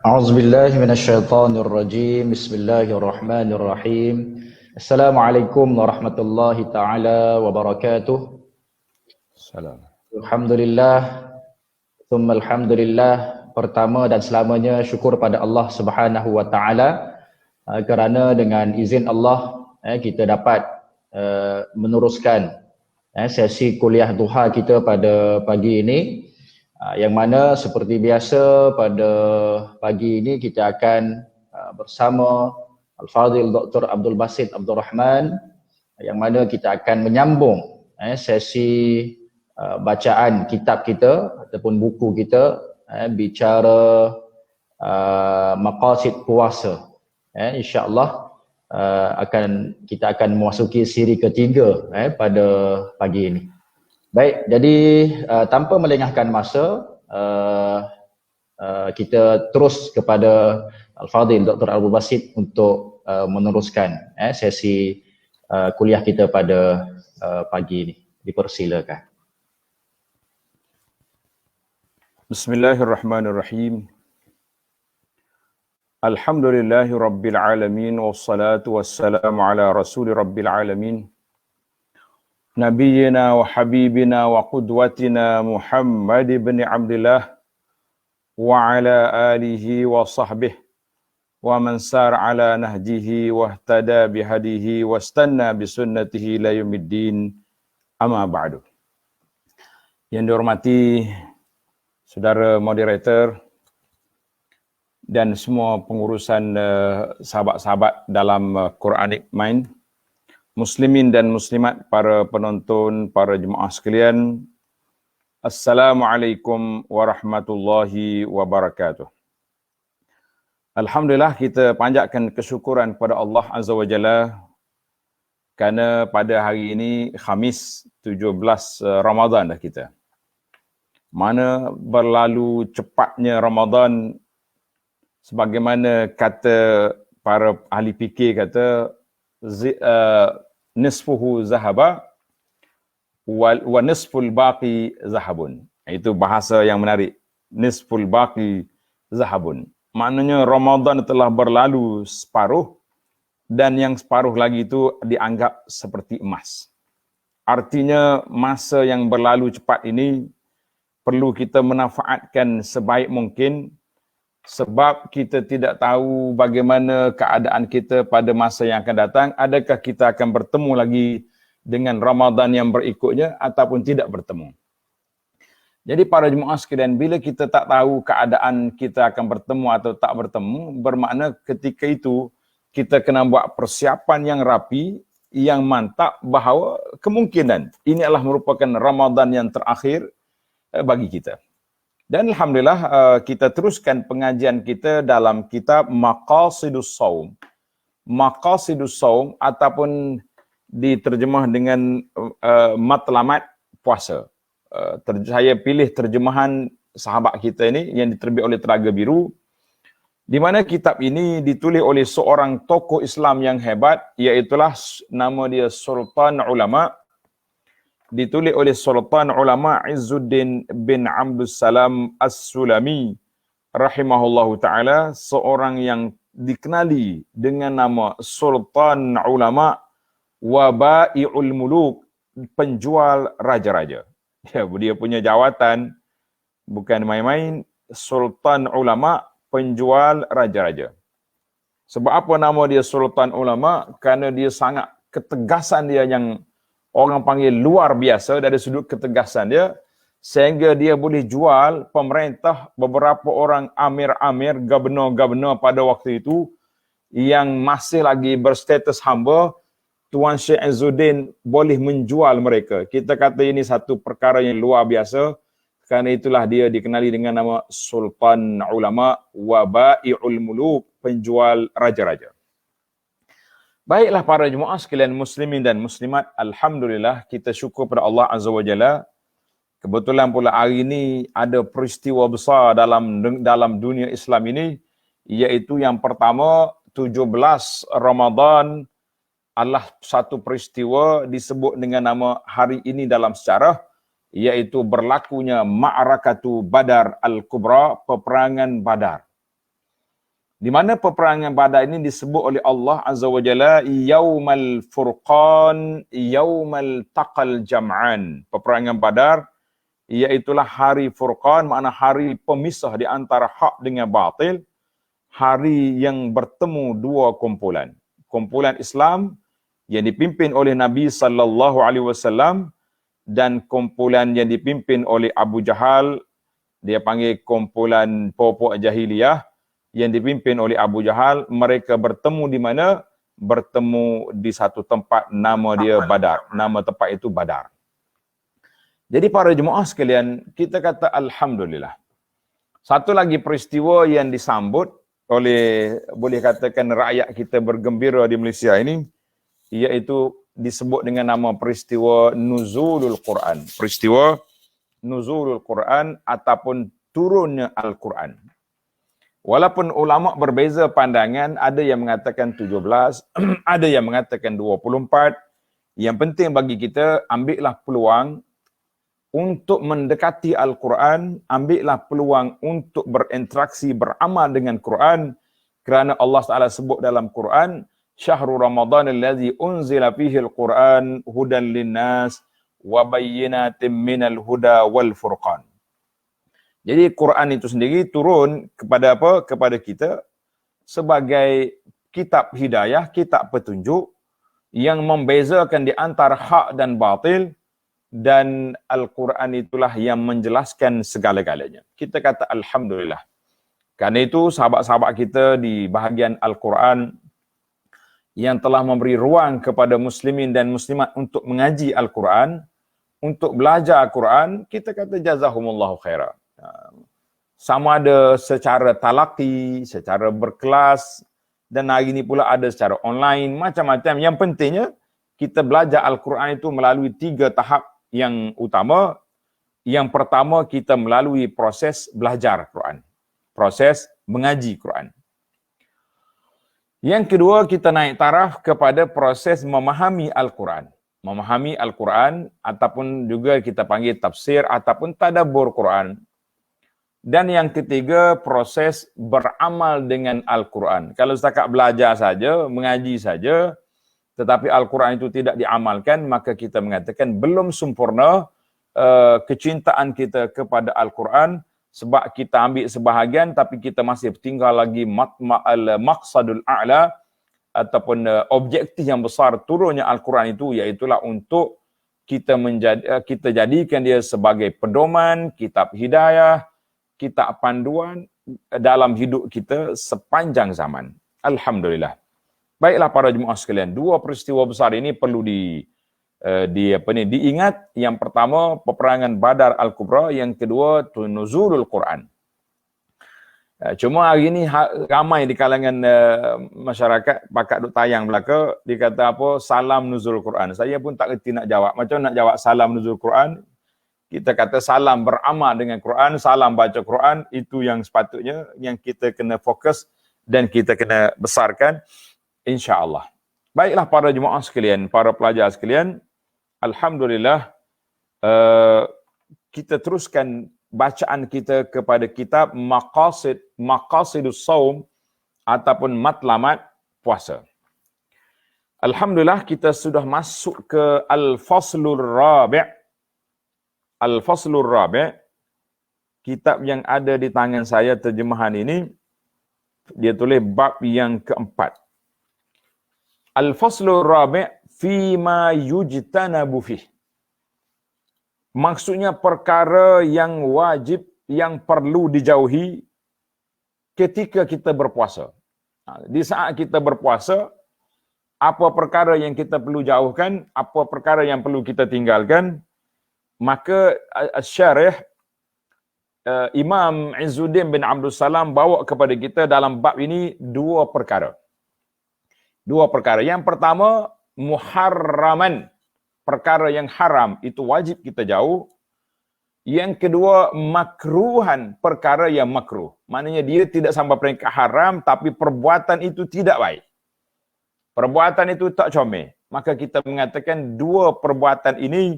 A'udzubillahi minasyaitonirrajim. Bismillahirrahmanirrahim. Assalamualaikum warahmatullahi taala wabarakatuh. Salam. Alhamdulillah, tsumma alhamdulillah. Pertama dan selamanya syukur pada Allah Subhanahu wa taala kerana dengan izin Allah kita dapat meneruskan sesi kuliah duha kita pada pagi ini. Yang mana seperti biasa pada pagi ini kita akan bersama Al-Fadhil Dr. Abdul Basit Abdul Rahman, yang mana kita akan menyambung sesi bacaan kitab kita ataupun buku kita bicara maqasid puasa. InsyaAllah kita akan memasuki siri ketiga pada pagi ini. Baik, jadi tanpa melengahkan masa, kita terus kepada Al-Fadhil Dr. Abdul Basit untuk meneruskan sesi kuliah kita pada pagi ini. Dipersilakan. Bismillahirrahmanirrahim. Alhamdulillahi rabbil alamin wassalatu wassalamu ala rasuli rabbil alamin. Nabiyyina wa habibina wa qudwatina Muhammad ibn Abdullah wa ala alihi wa sahbihi wa man sar ala nahjihi wa ihtada bihadihi wa istanna bisunnatihi ila yaumiddin, amma ba'du. Yang dihormati saudara moderator dan semua pengurusan sahabat-sahabat dalam Quranic Mind, muslimin dan muslimat, para penonton, para jemaah sekalian, Assalamualaikum warahmatullahi wabarakatuh. Alhamdulillah, kita panjatkan kesyukuran kepada Allah Azza wa Jalla kerana pada hari ini Khamis 17 Ramadan dah kita. Mana berlalu cepatnya Ramadan, sebagaimana kata para ahli fikir kata nisfuhu zahaba wa nisful baqi zahabun. Itu bahasa yang menarik. Nisful baqi zahabun. Maknanya Ramadan telah berlalu separuh dan yang separuh lagi itu dianggap seperti emas. Artinya masa yang berlalu cepat ini perlu kita manfaatkan sebaik mungkin, sebab kita tidak tahu bagaimana keadaan kita pada masa yang akan datang. Adakah kita akan bertemu lagi dengan Ramadan yang berikutnya ataupun tidak bertemu. Jadi para jemaah sekalian, bila kita tak tahu keadaan kita akan bertemu atau tak bertemu, bermakna ketika itu kita kena buat persiapan yang rapi, yang mantap, bahawa kemungkinan ini adalah merupakan Ramadan yang terakhir bagi kita. Dan alhamdulillah kita teruskan pengajian kita dalam kitab Maqasidus Shaum. Maqasidus Shaum ataupun diterjemah dengan matlamat puasa. Saya pilih terjemahan sahabat kita ini yang diterbit oleh Telaga Biru, di mana kitab ini ditulis oleh seorang tokoh Islam yang hebat, iaitulah nama dia Sultan Ulama. Ditulis oleh Sultan Ulama Izzuddin bin Abdul Salam As-Sulami rahimahullahu ta'ala, seorang yang dikenali dengan nama Sultan Ulama wa Bai'ul Muluk, penjual raja-raja. Ya, dia punya jawatan bukan main-main, Sultan Ulama, penjual raja-raja. Sebab apa nama dia Sultan Ulama? Kerana dia sangat ketegasan dia yang orang panggil luar biasa dari sudut ketegasan dia, sehingga dia boleh jual pemerintah beberapa orang amir-amir, gubernur-gubernur pada waktu itu yang masih lagi berstatus hamba. Tuan Syekh Izzuddin boleh menjual mereka. Kita kata ini satu perkara yang luar biasa, kerana itulah dia dikenali dengan nama Sultan Ulama wa Bai'ul Muluk, penjual raja-raja. Baiklah para jemaah sekalian muslimin dan muslimat, alhamdulillah kita syukur pada Allah Azza wa Jalla. Kebetulan pula hari ini ada peristiwa besar dalam dunia Islam ini, iaitu yang pertama 17 Ramadan adalah satu peristiwa disebut dengan nama hari ini dalam sejarah, iaitu berlakunya Ma'rakatu Badar Al-Kubra, peperangan Badar. Di mana peperangan Badar ini disebut oleh Allah Azza wa Jalla Yaumal Furqan, Yaumal Taqal Jam'an. Peperangan Badar iaitulah hari Furqan, makna hari pemisah di antara hak dengan batil, hari yang bertemu dua kumpulan. Kumpulan Islam yang dipimpin oleh Nabi sallallahu alaihi wasallam dan kumpulan yang dipimpin oleh Abu Jahal, dia panggil kumpulan pokok jahiliyah yang dipimpin oleh Abu Jahal. Mereka bertemu di mana? Bertemu di satu tempat, nama dia Badar. Nama tempat itu Badar. Jadi para jemaah sekalian, kita kata Alhamdulillah. Satu lagi peristiwa yang disambut oleh, boleh katakan rakyat kita bergembira di Malaysia ini, iaitu disebut dengan nama peristiwa Nuzulul Quran. Peristiwa Nuzulul Quran ataupun turunnya Al-Quran. Walaupun ulama berbeza pandangan, ada yang mengatakan 17, ada yang mengatakan 24. Yang penting bagi kita, ambillah peluang untuk mendekati Al-Quran, ambillah peluang untuk berinteraksi, beramal dengan Quran, kerana Allah Ta'ala sebut dalam Quran, Syahrul Ramadan allazi unzila fihi al-Quran hudan linnas wa bayyinatin minal huda wal furqan. Jadi Quran itu sendiri turun kepada apa? Kepada kita sebagai kitab hidayah, kitab petunjuk yang membezakan di antara hak dan batil, dan Al-Quran itulah yang menjelaskan segala-galanya. Kita kata Alhamdulillah. Karena itu sahabat-sahabat kita di bahagian Al-Quran yang telah memberi ruang kepada muslimin dan muslimat untuk mengaji Al-Quran, untuk belajar Al-Quran, kita kata jazahumullahu khairah. Sama ada secara talaqi, secara berkelas, dan hari ini pula ada secara online, macam-macam. Yang pentingnya, kita belajar Al-Quran itu melalui 3 tahap yang utama. Yang pertama, kita melalui proses belajar Quran. Proses mengaji Quran. Yang kedua, kita naik taraf kepada proses memahami Al-Quran. Memahami Al-Quran ataupun juga kita panggil tafsir ataupun tadabbur Quran. Dan yang ketiga, proses beramal dengan Al-Quran. Kalau setakat belajar saja, mengaji saja, tetapi Al-Quran itu tidak diamalkan, maka kita mengatakan belum sempurna kecintaan kita kepada Al-Quran, sebab kita ambil sebahagian, tapi kita masih tinggal lagi maqsadul a'la, ataupun objektif yang besar turunnya Al-Quran itu, iaitulah untuk kita jadikan dia sebagai pedoman, kitab hidayah, kitab panduan dalam hidup kita sepanjang zaman. Alhamdulillah. Baiklah para jemaah sekalian, 2 peristiwa besar ini perlu diingat. Yang pertama, peperangan Badar Al-Kubra. Yang kedua, Nuzulul Quran. Cuma hari ini ramai di kalangan masyarakat pakat duk tayang belaka, dia kata apa, salam nuzul Quran. Saya pun tak reti nak jawab. Macam nak jawab salam nuzul Quran? Kita kata salam beramal dengan Quran, salam baca Quran, itu yang sepatutnya yang kita kena fokus dan kita kena besarkan, insya-Allah. Baiklah para jemaah sekalian, para pelajar sekalian, alhamdulillah kita teruskan bacaan kita kepada kitab Maqasidus Shaum ataupun matlamat puasa. Alhamdulillah kita sudah masuk ke Al-Faslur Rabi'. Al-Faslur Rabi', kitab yang ada di tangan saya terjemahan ini, dia tulis bab yang keempat. Al-Faslur Rabi' fima yujtanabu fih. Maksudnya perkara yang wajib, yang perlu dijauhi ketika kita berpuasa. Di saat kita berpuasa, apa perkara yang kita perlu jauhkan, apa perkara yang perlu kita tinggalkan, maka Syarih Imam Izzuddin bin Abdul Salam bawa kepada kita dalam bab ini 2 perkara. 2 perkara. Yang pertama, muharraman. Perkara yang haram, itu wajib kita jauh. Yang kedua, makruhan. Perkara yang makruh. Maknanya dia tidak sampai peringkat haram, tapi perbuatan itu tidak baik. Perbuatan itu tak comel. Maka kita mengatakan 2 perbuatan ini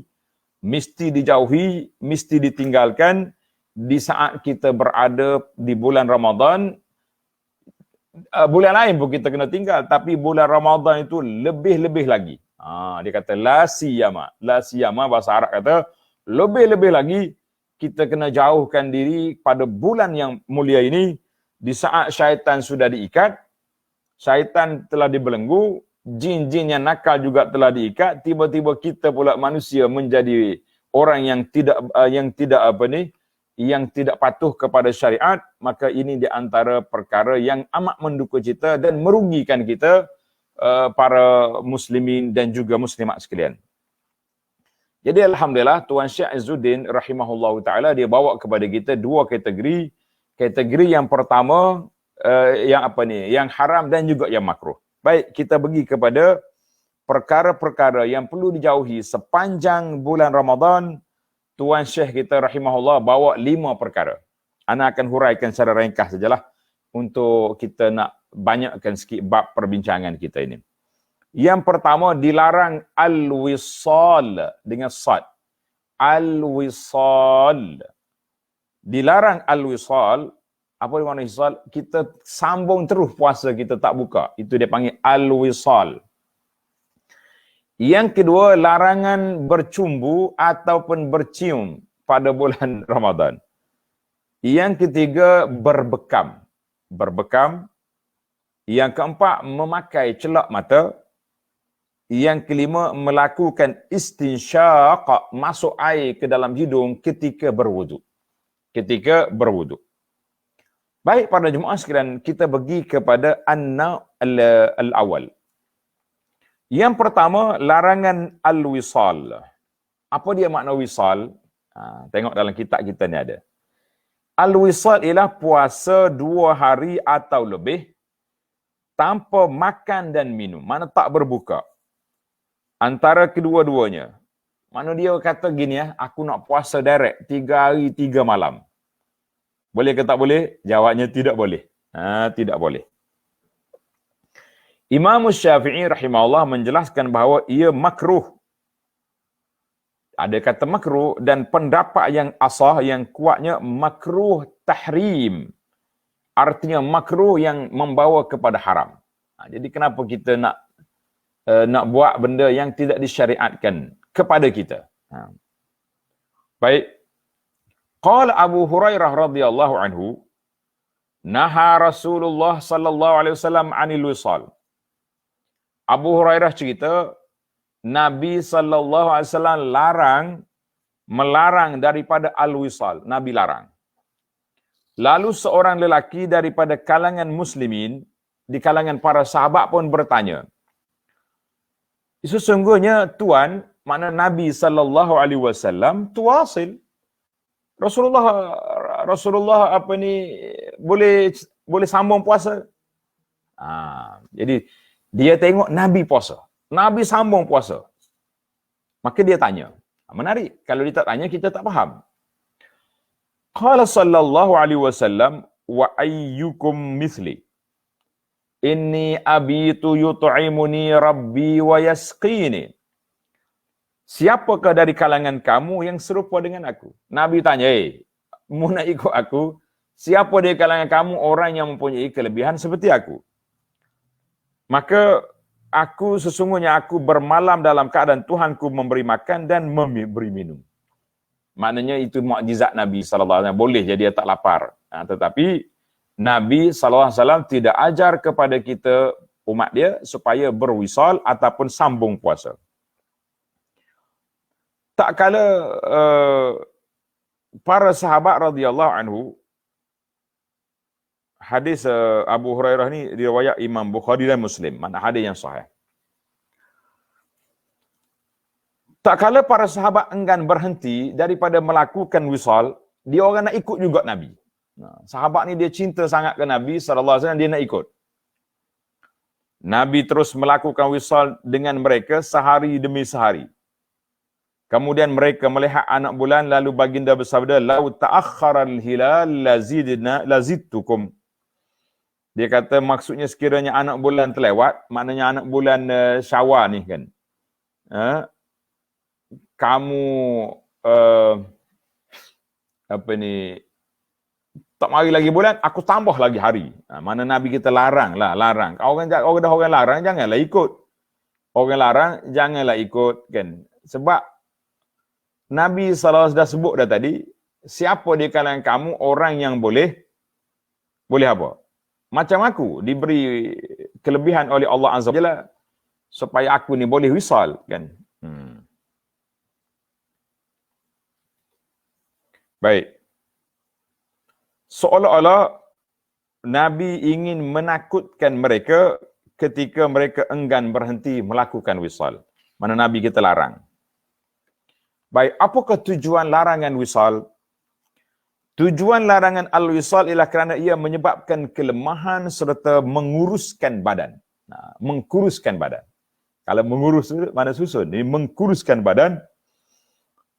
mesti dijauhi, mesti ditinggalkan di saat kita berada di bulan Ramadan. bulan lain pun kita kena tinggal, tapi bulan Ramadan itu lebih-lebih lagi. Dia kata la siyama bahasa Arab kata lebih-lebih lagi kita kena jauhkan diri pada bulan yang mulia ini, di saat syaitan sudah diikat, syaitan telah dibelenggu, jin-jin yang nakal juga telah diikat, tiba-tiba kita pula manusia menjadi orang yang tidak patuh kepada syariat, maka ini di antara perkara yang amat menduka cita dan merugikan kita, para muslimin dan juga muslimat sekalian. Jadi alhamdulillah Tuan Syekh Izzuddin rahimahullahu taala dia bawa kepada kita dua kategori. Kategori yang pertama yang haram dan juga yang makruh. Baik, kita pergi kepada perkara-perkara yang perlu dijauhi sepanjang bulan Ramadan. Tuan Syekh kita rahimahullah bawa 5 perkara. Ana akan huraikan secara ringkas sajalah untuk kita nak banyakkan sikit bab perbincangan kita ini. Yang pertama, dilarang al-wisal dengan sad. Al-wisal. Dilarang al-wisal. Apa makna wisal? Kita sambung terus puasa, kita tak buka. Itu dia panggil al-wisal. Yang kedua, larangan bercumbu ataupun bercium pada bulan Ramadan. Yang ketiga, berbekam. Berbekam. Yang keempat, memakai celak mata. Yang kelima, melakukan istinsyaq, masuk air ke dalam hidung ketika berwuduk. Ketika berwuduk. Baik, para jemaah sekalian, kita pergi kepada al-awal. Yang pertama, larangan al-wisal. Apa dia makna wisal? Tengok dalam kitab kita ni ada. Al-wisal ialah puasa 2 hari atau lebih tanpa makan dan minum. Mana tak berbuka. Antara kedua-duanya. Mana dia kata gini aku nak puasa direct 3 hari 3 malam. Boleh ke tak boleh? Jawabnya tidak boleh. Tidak boleh. Imam Syafi'i rahimahullah menjelaskan bahawa ia makruh. Ada kata makruh dan pendapat yang asah yang kuatnya makruh tahrim. Artinya makruh yang membawa kepada haram. Jadi kenapa kita nak buat benda yang tidak disyariatkan kepada kita? Baik. Qala Abu Hurairah radhiyallahu anhu, naha Rasulullah sallallahu alaihi wasallam 'anil wisal. Abu Hurairah cerita, Nabi sallallahu alaihi wasallam melarang daripada al-wisal. Nabi larang. Lalu seorang lelaki daripada kalangan muslimin, di kalangan para sahabat pun bertanya, sesungguhnya Tuan, makna Nabi sallallahu alaihi wasallam tuwasil. Rasulullah boleh sambung puasa. Jadi dia tengok Nabi puasa. Nabi sambung puasa. Maka dia tanya. Menarik. Kalau dia tak tanya, kita tak faham. Qala sallallahu alaihi wasallam, wa ayyukum mithli. Inni abitu yut'imuni rabbi wa yasqini. Siapakah dari kalangan kamu yang serupa dengan aku? Nabi tanya, mu nak ikut aku? Siapa dari kalangan kamu orang yang mempunyai kelebihan seperti aku? Maka sesungguhnya aku bermalam dalam keadaan Tuhanku memberi makan dan memberi minum. Maknanya itu mukjizat Nabi sallallahu alaihi wasallam. Boleh jadi dia tak lapar. Tetapi Nabi sallallahu alaihi wasallam tidak ajar kepada kita umat dia supaya berwisal ataupun sambung puasa. Tak kala para sahabat radhiyallahu anhu, hadis Abu Hurairah ni diriwayat Imam Bukhari dan Muslim, mana hadis yang sahih. Tak kala para sahabat enggan berhenti daripada melakukan wisal, dia orang nak ikut juga Nabi. Sahabat ni dia cinta sangat ke Nabi sallallahu alaihi wasallam, dia nak ikut. Nabi terus melakukan wisal dengan mereka sehari demi sehari. Kemudian mereka melihat anak bulan, lalu baginda bersabda, "Lau ta'akhkhara al-hilal lazidtukum." Dia kata maksudnya sekiranya anak bulan terlewat, maknanya anak bulan Syawal ni kan. Kamu Tak mari lagi bulan, aku tambah lagi hari. Mana Nabi kita larang. Orang dah orang larang, janganlah ikut. Orang larang, janganlah ikut. Kan? Sebab Nabi SAW dah sebut dah tadi, siapa di kalangan kamu orang yang boleh apa? Macam aku, diberi kelebihan oleh Allah Azza wa Jalla, supaya aku ni boleh wisal. Kan? Baik. Seolah-olah Nabi ingin menakutkan mereka ketika mereka enggan berhenti melakukan wisal. Mana Nabi kita larang. Baik, apakah tujuan larangan wisal? Tujuan larangan al-wisal ialah kerana ia menyebabkan kelemahan serta menguruskan badan. Mengkuruskan badan. Kalau mengurus mana susun? Ini mengkuruskan badan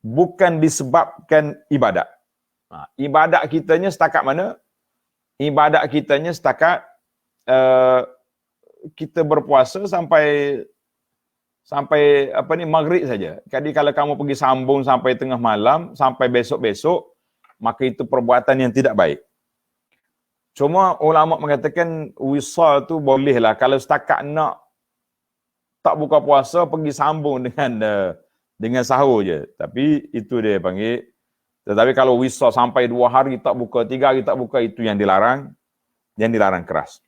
bukan disebabkan ibadat. Ibadat kitanya setakat mana? Ibadat kitanya setakat kita berpuasa sampai maghrib saja. Jadi kalau kamu pergi sambung sampai tengah malam, sampai besok-besok, maka itu perbuatan yang tidak baik. Cuma ulama mengatakan wisal tu bolehlah kalau setakat nak tak buka puasa pergi sambung dengan sahur je. Tapi itu dia panggil. Tetapi kalau wisal sampai 2 hari tak buka, 3 hari tak buka, itu yang dilarang. Yang dilarang keras.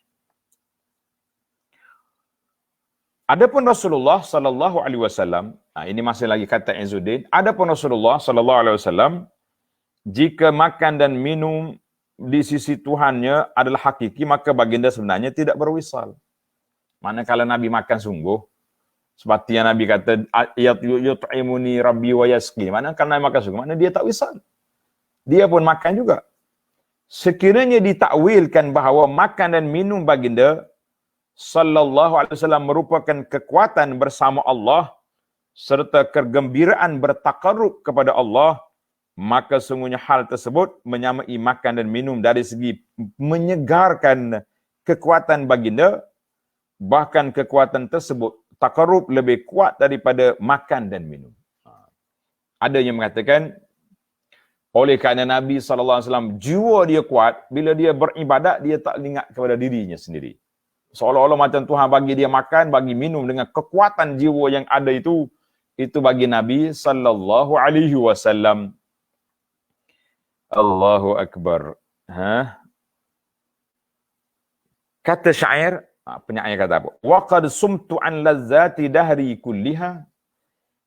Adapun Rasulullah sallallahu alaihi wasallam, ini masih lagi kata Izzuddin, adapun Rasulullah sallallahu alaihi wasallam jika makan dan minum di sisi Tuhannya adalah hakiki, maka baginda sebenarnya tidak berwisal. Manakala Nabi makan sungguh, seperti yang Nabi kata, yut'imuni rabbi wa yasqi. Manakala Nabi makan sungguh, mana dia tak wisal. Dia pun makan juga. Sekiranya ditakwilkan bahawa makan dan minum baginda sallallahu alaihi wasallam merupakan kekuatan bersama Allah serta kegembiraan bertakarrub kepada Allah, maka sungguhnya hal tersebut menyamai makan dan minum dari segi menyegarkan kekuatan baginda, bahkan kekuatan tersebut takarrub lebih kuat daripada makan dan minum. Ada yang mengatakan oleh kerana Nabi SAW jiwa dia kuat, bila dia beribadat dia tak ingat kepada dirinya sendiri. Seolah-olah macam Tuhan bagi dia makan, bagi minum dengan kekuatan jiwa yang ada itu bagi Nabi sallallahu alaihi wasallam. Allahu akbar. Kata syair, penyair kata apa? Wa qad sumtu an lazzati dahri kulliha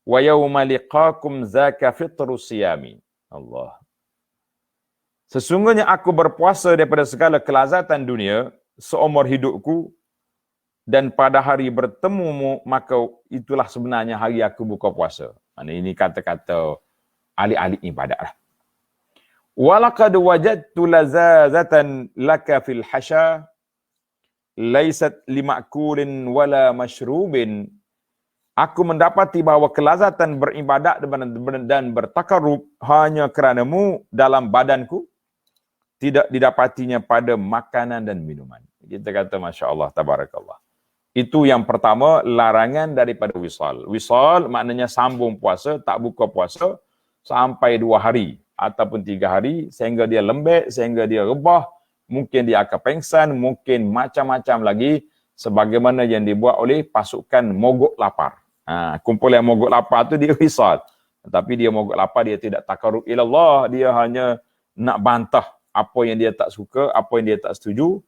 wa yawma liqakum zaka fitru siyami. Allah. Sesungguhnya aku berpuasa daripada segala kelazatan dunia seumur hidupku, dan pada hari bertemumu maka itulah sebenarnya hari aku buka puasa. Ini kata-kata ahli-ahli ibadat lah. Walaqad wajadtu lazazatan laka fil hasya laysat limakulin wala mashrubin. Aku mendapati bahawa kelazatan beribadat dan bertakarrub hanya keranamu dalam badanku, tidak didapatinya pada makanan dan minuman. Kita kata Masya Allah, Tabarakallah. Itu yang pertama, larangan daripada wisal. Wisal maknanya sambung puasa, tak buka puasa sampai 2 hari ataupun 3 hari, sehingga dia lembek, sehingga dia rebah, mungkin dia akan pengsan, mungkin macam-macam lagi, sebagaimana yang dibuat oleh pasukan mogok lapar. Kumpulan mogok lapar tu dia wisal. Tapi dia mogok lapar, dia tidak takarrub ilallah, dia hanya nak bantah apa yang dia tak suka, apa yang dia tak setuju,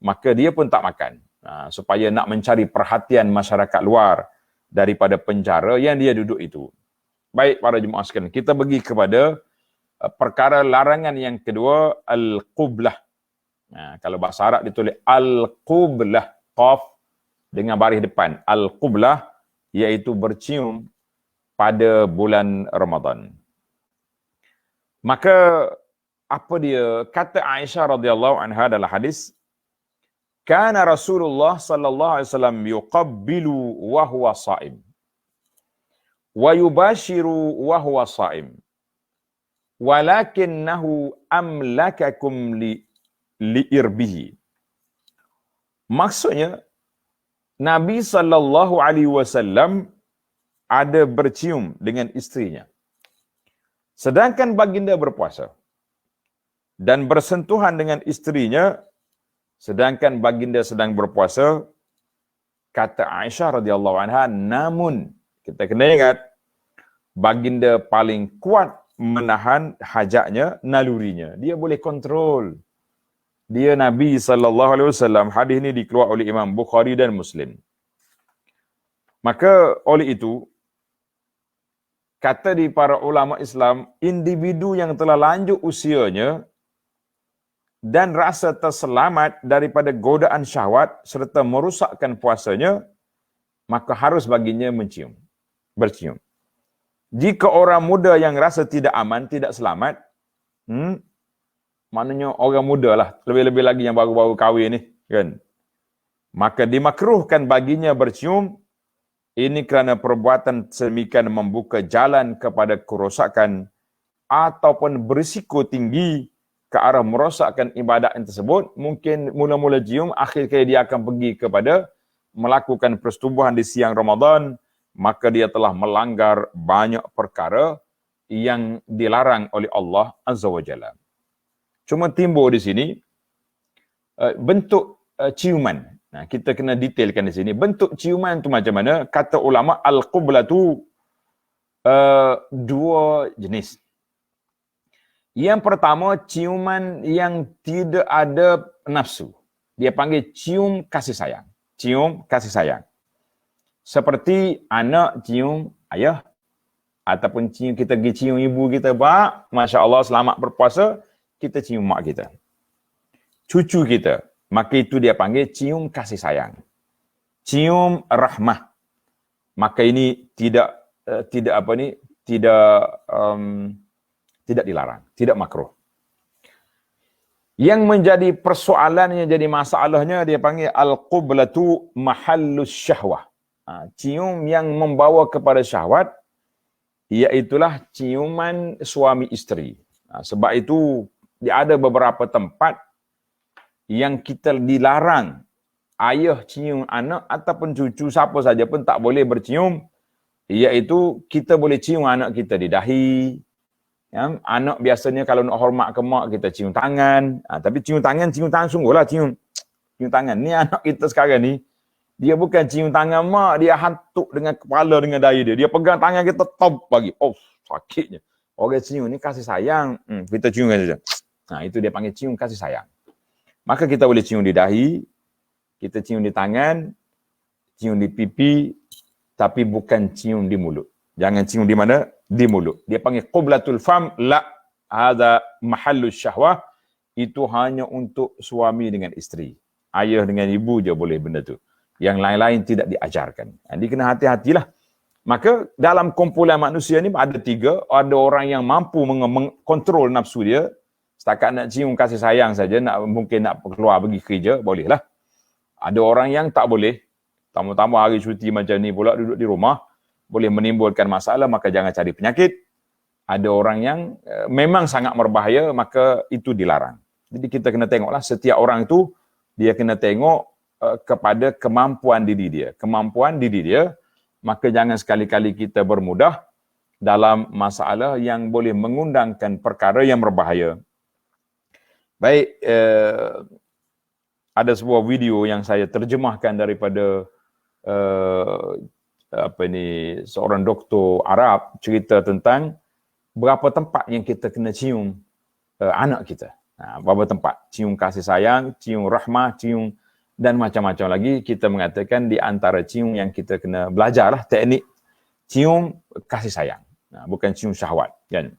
maka dia pun tak makan. Supaya nak mencari perhatian masyarakat luar daripada penjara yang dia duduk itu. Baik para jemaah sekalian, kita pergi kepada perkara larangan yang kedua, al-qublah. Kalau bahasa Arab ditulis al-qublah, qaf dengan baris depan. Al-qublah iaitu bercium pada bulan Ramadan. Maka apa dia? Kata Aisyah radhiyallahu anha dalam hadis, kana Rasulullah sallallahu alaihi wasallam yuqabbilu wa huwa sha'im wa yubashiru wa huwa sha'im walakinnahu amlakakum li irbihi. Maksudnya Nabi sallallahu alaihi wasallam ada bercium dengan isterinya sedangkan baginda berpuasa. dan bersentuhan dengan isterinya sedangkan baginda sedang berpuasa. Kata Aisyah radhiyallahu anha, namun kita kena ingat baginda paling kuat menahan hajatnya, nalurinya. Dia boleh kontrol. Dia Nabi SAW. Hadis ini dikeluarkan oleh Imam Bukhari dan Muslim. Maka oleh itu, kata di para ulama Islam, individu yang telah lanjut usianya dan rasa terselamat daripada godaan syahwat serta merusakkan puasanya, maka harus baginya bercium. Jika orang muda yang rasa tidak aman, tidak selamat, maknanya orang muda lah, lebih-lebih lagi yang baru-baru kahwin ni, kan? Maka dimakruhkan baginya bercium, ini kerana perbuatan sedemikian membuka jalan kepada kerosakan ataupun berisiko tinggi ke arah merosakkan ibadat yang tersebut. Mungkin mula-mula cium, akhirnya dia akan pergi kepada melakukan persetubuhan di siang Ramadan, maka dia telah melanggar banyak perkara yang dilarang oleh Allah Azza wa Jalla. Cuma timbul di sini bentuk ciuman. Nah, kita kena detailkan di sini. Bentuk ciuman tu macam mana? Kata ulama, al-qublatu dua jenis. Yang pertama, ciuman yang tidak ada nafsu. Dia panggil cium kasih sayang. Cium kasih sayang. Seperti anak cium ayah. Ataupun cium, kita pergi cium ibu kita. Masya Allah, selamat berpuasa. Kita cium mak kita. Cucu kita. Maka itu dia panggil cium kasih sayang. Cium rahmah. Maka ini tidak dilarang, tidak makruh. Yang menjadi persoalannya, jadi masalahnya, dia panggil al-qublatu mahallus syahwah. Cium yang membawa kepada syahwat, iaitulah ciuman suami isteri. Sebab itu, dia ada beberapa tempat yang kita dilarang ayah cium anak ataupun cucu siapa saja pun tak boleh bercium, iaitu kita boleh cium anak kita di dahi. Ya, anak biasanya kalau nak hormat ke mak, kita cium tangan. Tapi cium tangan sungguhlah cium tangan. Ni anak kita sekarang ni, dia bukan cium tangan mak, dia hantuk dengan kepala dengan dahi dia. Dia pegang tangan kita, top bagi. Oh, sakitnya. Orang cium ni kasih sayang. Kita cium saja. Itu dia panggil cium kasih sayang. Maka kita boleh cium di dahi, kita cium di tangan, cium di pipi, tapi bukan cium di mulut. Jangan cium di mana? Di mulut. Dia panggil qublatul fam, la hadza mahallus syahwah. Itu hanya untuk suami dengan isteri. Ayah dengan ibu je boleh benda tu. Yang lain-lain tidak diajarkan. Jadi kena hati-hatilah. Maka dalam kumpulan manusia ni ada tiga. Ada orang yang mampu mengkontrol nafsu dia. Setakat nak cium kasih sayang saja, mungkin nak keluar pergi kerja, bolehlah. Ada orang yang tak boleh. Tambah-tambah hari cuti macam ni pula duduk di rumah, boleh menimbulkan masalah, maka jangan cari penyakit. Ada orang yang memang sangat berbahaya, maka itu dilarang. Jadi kita kena tengoklah, setiap orang itu, dia kena tengok kepada kemampuan diri dia. Kemampuan diri dia, maka jangan sekali-kali kita bermudah dalam masalah yang boleh mengundangkan perkara yang berbahaya. Baik, ada sebuah video yang saya terjemahkan daripada seorang doktor Arab cerita tentang berapa tempat yang kita kena cium anak kita. Berapa tempat, cium kasih sayang, cium rahmah, cium dan macam-macam lagi. Kita mengatakan di antara cium yang kita kena belajarlah teknik cium kasih sayang. Bukan cium syahwat, kan?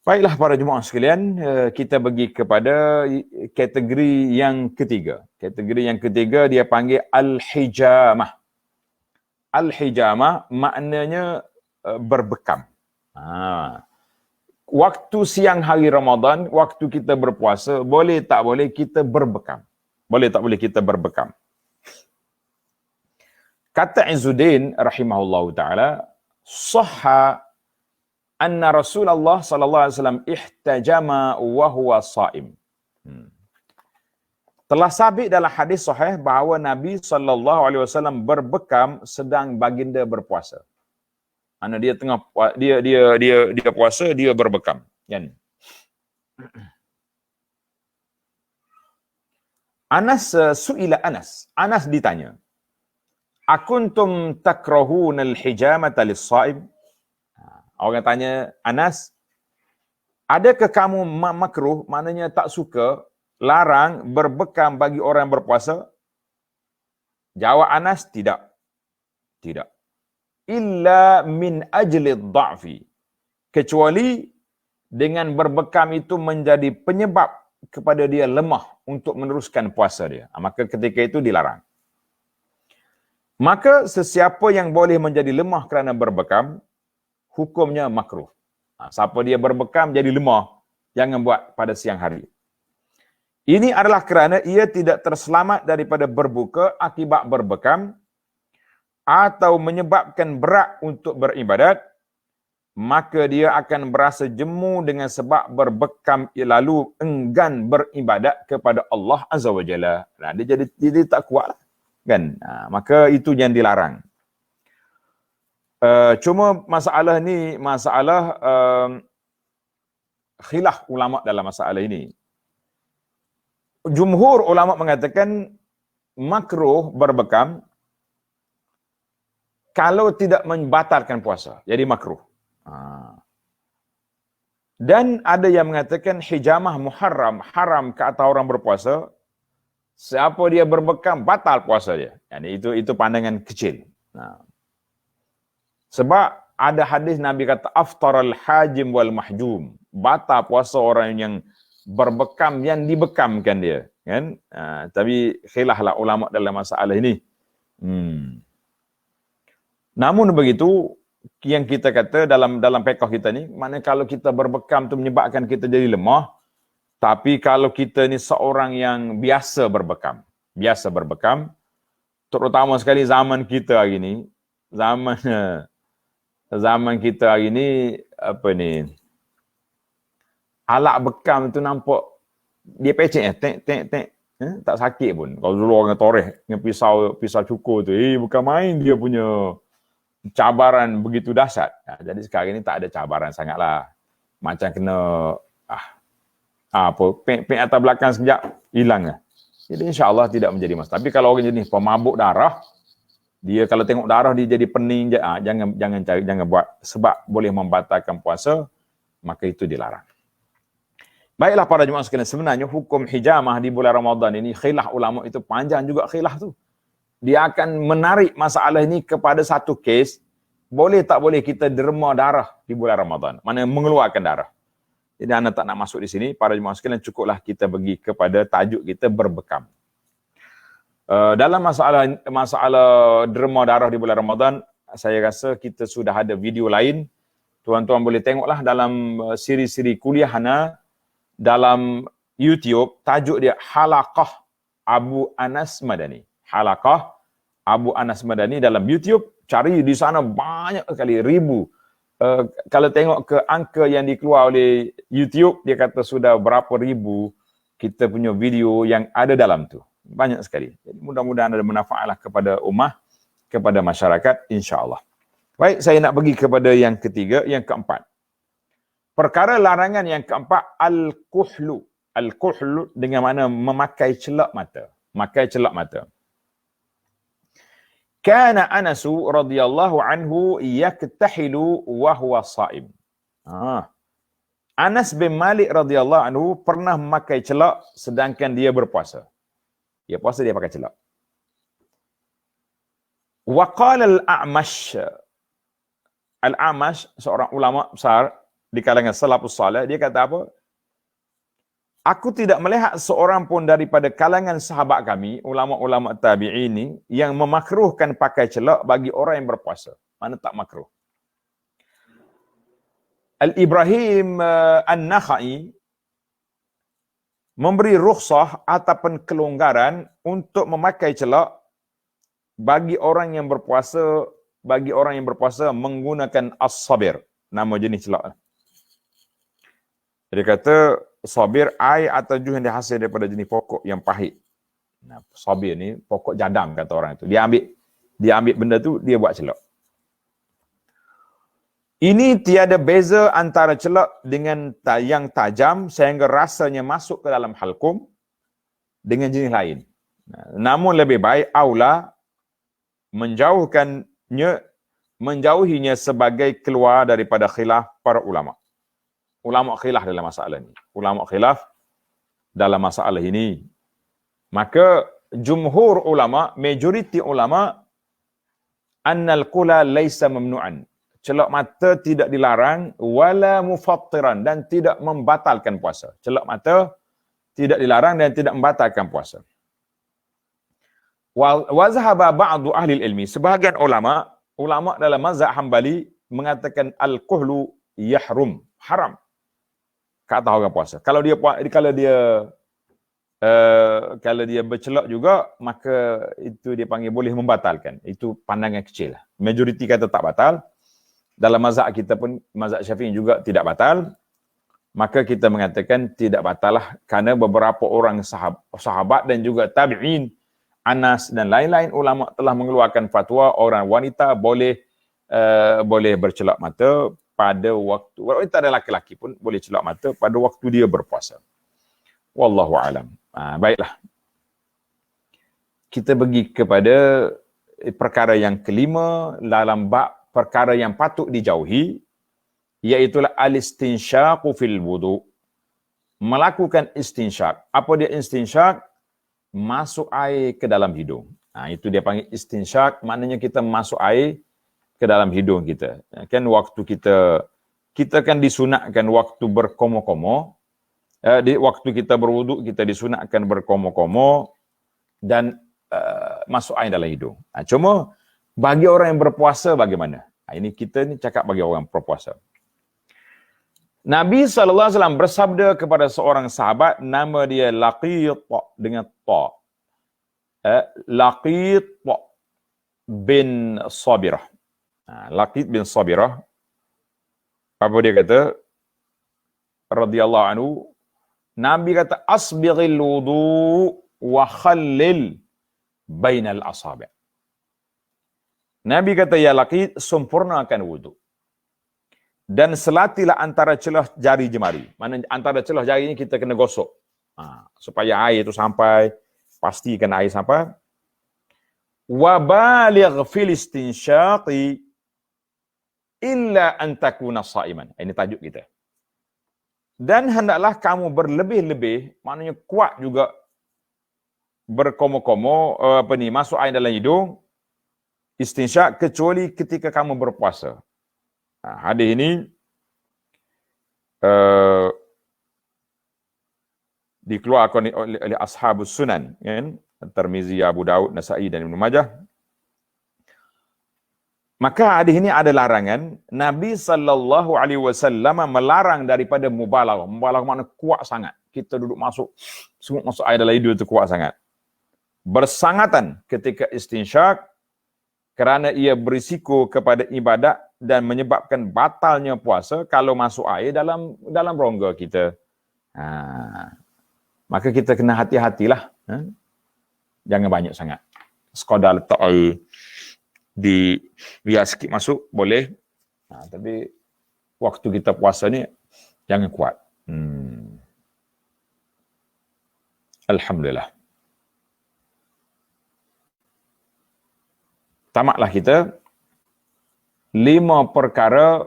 Baiklah para jemaah sekalian, kita pergi kepada kategori yang ketiga. Kategori yang ketiga dia panggil al-hijamah. Al-hijamah maknanya berbekam. Waktu siang hari Ramadan, waktu kita berpuasa, boleh tak boleh kita berbekam. Boleh tak boleh kita berbekam. Kata Izzuddin rahimahullahu ta'ala, sahha anna Rasulullah sallallahu alaihi wasallam ihtajama wa huwa shaim. Telah sabit dalam hadis sahih bahawa Nabi sallallahu alaihi wasallam berbekam sedang baginda berpuasa. Dia tengah dia puasa, dia berbekam, kan? Su'ila Anas. Anas ditanya, akuntum takrahuna al-hijamata lis-sha'im? Orang tanya, Anas, adakah kamu makruh, maknanya tak suka, larang berbekam bagi orang yang berpuasa? Jawab Anas, tidak. Tidak. Illa min ajli dha'fi. Kecuali dengan berbekam itu menjadi penyebab kepada dia lemah untuk meneruskan puasa dia. Maka ketika itu dilarang. Maka sesiapa yang boleh menjadi lemah kerana berbekam, hukumnya makruh. Siapa dia berbekam jadi lemah, jangan buat pada siang hari. Ini adalah kerana ia tidak terselamat daripada berbuka akibat berbekam atau menyebabkan berat untuk beribadat, maka dia akan berasa jemu dengan sebab berbekam lalu enggan beribadat kepada Allah Azza wa Jalla. Nah, dia jadi tak kuat lah, kan? Maka itu yang dilarang. Cuma masalah ni masalah khilaf ulama dalam masalah ini. Jumhur ulama mengatakan makruh berbekam kalau tidak membatalkan puasa, jadi makruh. Dan ada yang mengatakan hijamah muharram, haram ke atas orang berpuasa. Siapa dia berbekam, batal puasa dia. Yani itu pandangan kecil. Sebab ada hadis Nabi kata aftaral hajim wal mahjum. Batal puasa orang yang berbekam, yang dibekamkan dia. Kan? Tapi khilaflah ulama dalam masalah ini. Namun begitu, yang kita kata dalam fiqh kita ni, maknanya kalau kita berbekam tu menyebabkan kita jadi lemah, tapi kalau kita ni seorang yang biasa berbekam, terutama sekali zaman kita hari ni, zaman kita hari ni, alat bekam tu nampak, dia pecek tak sakit pun. Kalau dulu orang toreh dengan pisau cukur tu, bukan main dia punya cabaran begitu dahsyat. Jadi sekarang ni tak ada cabaran sangatlah. Macam kena pek atas belakang sekejap hilang lah. Jadi insya-Allah tidak menjadi masalah. Tapi kalau orang jenis pemabuk darah, dia kalau tengok darah dia jadi pening je, jangan buat sebab boleh membatalkan puasa, maka itu dilarang. Baiklah para jemaah sekalian, sebenarnya hukum hijamah di bulan Ramadan ini khilaf ulama itu panjang juga khilaf tu. Dia akan menarik masalah ini kepada satu kes, boleh tak boleh kita derma darah di bulan Ramadan, mana mengeluarkan darah. Jadi anda tak nak masuk di sini, para jemaah sekalian, cukuplah kita pergi kepada tajuk kita berbekam. Dalam masalah derma darah di bulan Ramadan, saya rasa kita sudah ada video lain. Tuan-tuan boleh tengoklah dalam siri-siri kuliah Hana dalam YouTube, tajuk dia Halaqah Abu Anas Madani. Halaqah Abu Anas Madani dalam YouTube, cari di sana banyak sekali, ribu. Kalau tengok ke angka yang dikeluar oleh YouTube, dia kata sudah berapa ribu kita punya video yang ada dalam tu. Banyak sekali. Jadi mudah-mudahan ada manfaatlah kepada ummah, kepada masyarakat, insya-Allah. Baik, saya nak pergi kepada yang ketiga, yang keempat. Perkara larangan yang keempat, al-kuhlu. Al-kuhlu dengan mana memakai celak mata. Makai celak mata. Kana Anasu radhiyallahu anhu yaktahilu wa huwa sha'im. Anas bin Malik radhiyallahu anhu pernah memakai celak sedangkan dia berpuasa. Dia puasa, dia pakai celak. Wa qala al-A'mash. Al-A'mash, seorang ulama besar di kalangan salafus salih, dia kata apa? Aku tidak melihat seorang pun daripada kalangan sahabat kami, ulama-ulama tabi'in ini, yang memakruhkan pakai celak bagi orang yang berpuasa. Mana tak makruh. Al-Ibrahim An-Nakhai memberi rukhsah ataupun kelonggaran untuk memakai celak bagi orang yang berpuasa, menggunakan as-sabir, nama jenis celak. Dia kata sabir air atau jus yang dihasil daripada jenis pokok yang pahit. Nah, sabir ni pokok jadam kata orang itu. Dia ambil benda tu, dia buat celak. Ini tiada beza antara celak dengan yang tajam sehingga rasanya masuk ke dalam halkum, dengan jenis lain. Namun lebih baik aula menjauhinya sebagai keluar daripada khilaf para ulama. Ulama khilaf dalam masalah ini. Ulama khilaf dalam masalah ini. Maka jumhur ulama, majoriti ulama, annal qula laisa mamnu'an. Celak mata tidak dilarang, wala mufattiran, dan tidak membatalkan puasa. Celak mata tidak dilarang dan tidak membatalkan puasa. Wa zahaba ba'du ahli ilmi, sebahagian ulama dalam mazhab Hambali mengatakan al-kuhlu yahrum, haram kata orang puasa. Kalau dia bercelak juga, maka itu dia panggil boleh membatalkan. Itu pandangan kecil. Majoriti kata tak batal. Dalam mazhab kita pun, mazhab Syafi'i juga tidak batal. Maka kita mengatakan tidak batal lah, kerana beberapa orang sahabat dan juga tabi'in, Anas dan lain-lain ulama telah mengeluarkan fatwa orang wanita boleh bercelak mata pada waktu, wanita dan laki-laki pun boleh celak mata pada waktu dia berpuasa. Wallahu alam. Baiklah. Kita pergi kepada perkara yang kelima dalam bab perkara yang patut dijauhi, iaitu al-istinsyaqu fil wudu. Melakukan istinsyaq. Apa dia istinsyaq? Masuk air ke dalam hidung. Itu dia panggil istinsyaq, maknanya kita masuk air ke dalam hidung kita. Kan waktu kita kan disunatkan waktu berkomo-komo, waktu kita berwuduk kita disunatkan berkomo-komo dan masuk air dalam hidung. Cuma bagi orang yang berpuasa bagaimana? Ini kita ni cakap bagi orang berpuasa. Nabi SAW bersabda kepada seorang sahabat, nama dia Laqit dengan ta. Laqit bin Sabirah. Laqit bin Sabirah. Apa dia kata? Radhiyallahu anhu. Nabi kata, asbighil wudu wa khallil bainal asabi'. Nabi kata, ya Laqit, sempurnakan wudu. Dan selatilah antara celah jari jemari. Mana antara celah jari ini kita kena gosok. Supaya air itu sampai, pastikan air sampai. Wa baligh fil istinsyaqi illa an takuna sha'iman. Ini tajuk kita. Dan hendaklah kamu berlebih-lebih, maknanya kuat juga berkomo-komo, masuk air dalam hidung, istinsyaq, kecuali ketika kamu berpuasa. Hadis ini dikeluarkan oleh Ashabus Sunan, kan? Tirmizi, Abu Daud, Nasa'i dan Ibnu Majah. Maka hadis ini ada larangan. Nabi SAW melarang daripada mubalaghah. Mubalaghah makna kuat sangat. Kita duduk masuk air dalam hidung itu kuat sangat. Bersangatan ketika istinsyaq, kerana ia berisiko kepada ibadat dan menyebabkan batalnya puasa kalau masuk air dalam rongga kita. Maka kita kena hati-hatilah. Jangan banyak sangat. Sekadar letak air di biar sikit masuk boleh. Tapi waktu kita puasa ni jangan kuat. Alhamdulillah. Tamatlah kita 5 perkara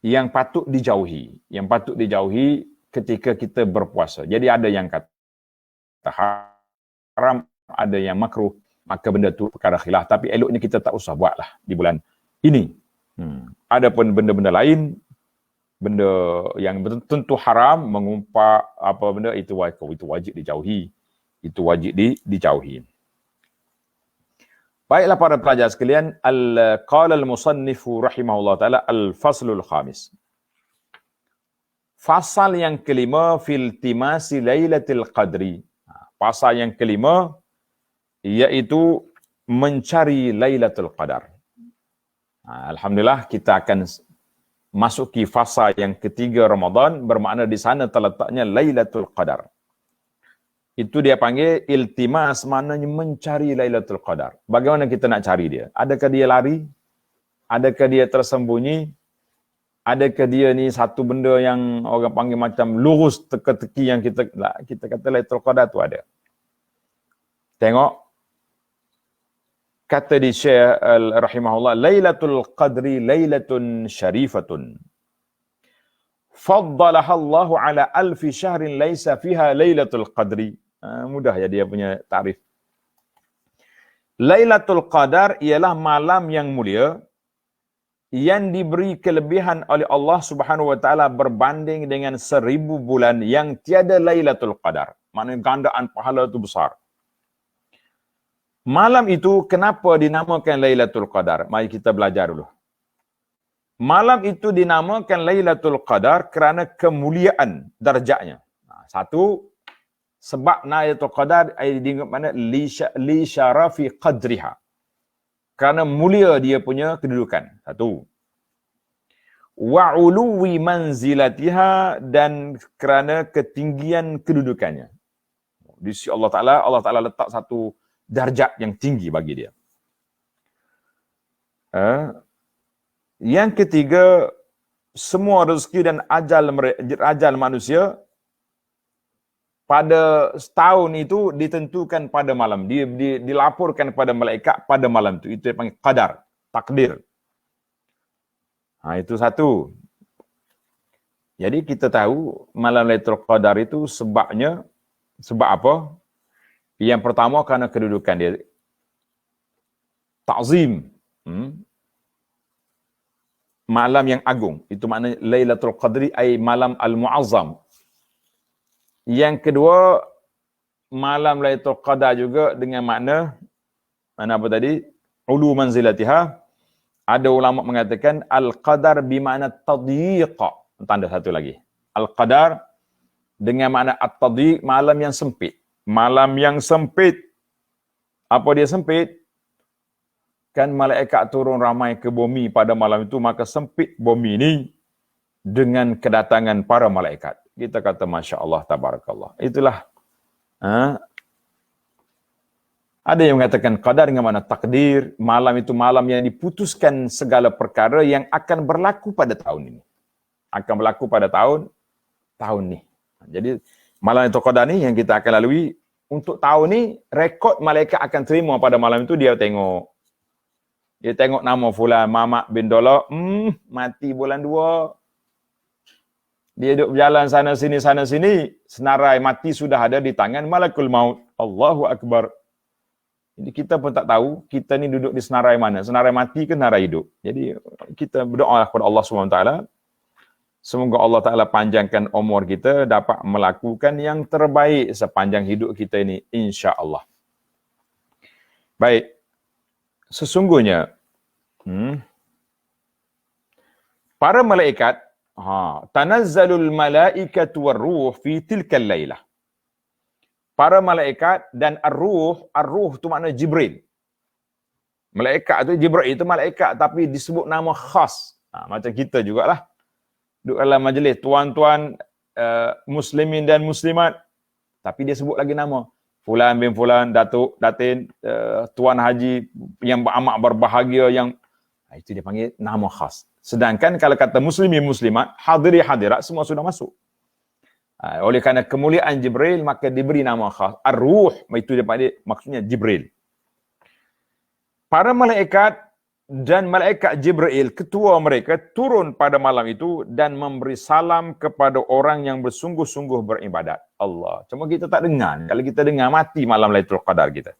yang patut dijauhi. Yang patut dijauhi ketika kita berpuasa. Jadi ada yang kata haram, ada yang makruh. Maka benda tu perkara khilaf. Tapi eloknya kita tak usah buatlah di bulan ini. Ada pun benda-benda lain, benda yang tentu haram, mengumpat apa benda, itu wajib dijauhi. Itu wajib dijauhi. Baiklah para pelajar sekalian, qala al-musannifu rahimahullah taala al-faslul khamis. Fasal yang kelima fil timasi lailatul qadri. Pasal yang kelima iaitu mencari Lailatul Qadar. Alhamdulillah kita akan masuki fasa yang ketiga Ramadan, bermakna di sana terletaknya Lailatul Qadar. Itu dia panggil iltimas, maknanya mencari Lailatul Qadar. Bagaimana kita nak cari dia? Adakah dia lari? Adakah dia tersembunyi? Adakah dia ni satu benda yang orang panggil macam lurus teka-teki yang kita kata Lailatul Qadar tu ada. Tengok kata di Syekh rahimahullah, Lailatul Qadri lailatun syarifatun. Faddalaha Allah ala alfi syahrin laisa fiha Lailatul Qadri. Mudah ya dia punya takrif. Lailatul Qadar ialah malam yang mulia yang diberi kelebihan oleh Allah Subhanahu wa taala berbanding dengan 1000 bulan yang tiada Lailatul Qadar. Maknanya gandaan pahala itu besar. Malam itu kenapa dinamakan Lailatul Qadar? Mari kita belajar dulu. Malam itu dinamakan Lailatul Qadar kerana kemuliaan darjatnya. Satu, sebab Lailatul Qadar diingat mana li syarafi qadriha. Kerana mulia dia punya kedudukan. Satu. Wa uluwi manzilatiha, dan kerana ketinggian kedudukannya. Di sisi Allah Ta'ala letak satu darjat yang tinggi bagi dia. Yang ketiga, semua rezeki dan ajal manusia pada setahun itu ditentukan pada malam. Dilaporkan pada malaikat pada malam itu. Itu yang panggil qadar, takdir. Itu satu. Jadi kita tahu malam Lailatul Qadar itu sebab apa? Yang pertama kerana kedudukan dia. Ta'zim. Malam yang agung. Itu maknanya Lailatul Qadri ay malam al-mu'azzam. Yang kedua, malam Lailatul Qadar juga dengan makna apa tadi? Ulu manzilatiha. Ada ulama mengatakan al-qadar bimakna tadyiqa. Tanda satu lagi. Al-qadar dengan makna at-tadyiq, malam yang sempit. Malam yang sempit. Apa dia sempit? Kan malaikat turun ramai ke bumi pada malam itu, maka sempit bumi ini dengan kedatangan para malaikat. Kita kata Masya Allah, Tabarakallah. Itulah. Ada yang mengatakan qadar dengan makna takdir. Malam itu malam yang diputuskan segala perkara yang akan berlaku pada tahun ini. Akan berlaku pada tahun ni. Jadi malam itu qadar ni yang kita akan lalui. Untuk tahun ni, rekod malaikat akan terima pada malam itu, dia tengok. Dia tengok nama fulan, Mamak bin Dola, mati bulan 2. Dia duduk berjalan sana sini, senarai mati sudah ada di tangan malakul maut. Allahu Akbar. Jadi kita pun tak tahu, kita ni duduk di senarai mana, senarai mati ke senarai hidup. Jadi kita berdoa kepada Allah SWT, semoga Allah Ta'ala panjangkan umur kita, dapat melakukan yang terbaik sepanjang hidup kita ini, insya-Allah. Baik. Sesungguhnya para malaikat tanazzalul malaikatu warruh fi tilkal lailah. Para malaikat dan ar-ruh tu makna Jibril. Malaikat tu Jibril itu malaikat tapi disebut nama khas. Macam kita jugalah. Duduk dalam majlis tuan-tuan muslimin dan muslimat, tapi dia sebut lagi nama. Fulan bin Fulan, Datuk, Datin, Tuan Haji yang amat berbahagia, yang itu dia panggil nama khas. Sedangkan kalau kata muslimin muslimat, hadiri hadirat, semua sudah masuk. Oleh kerana kemuliaan Jibril, maka diberi nama khas. Ar-Ruh, itu dia panggil, maksudnya Jibril. Para malaikat dan malaikat Jibril, ketua mereka, turun pada malam itu dan memberi salam kepada orang yang bersungguh-sungguh beribadat. Allah. Cuma kita tak dengar. Kalau kita dengar, mati malam Lailatul Qadar kita.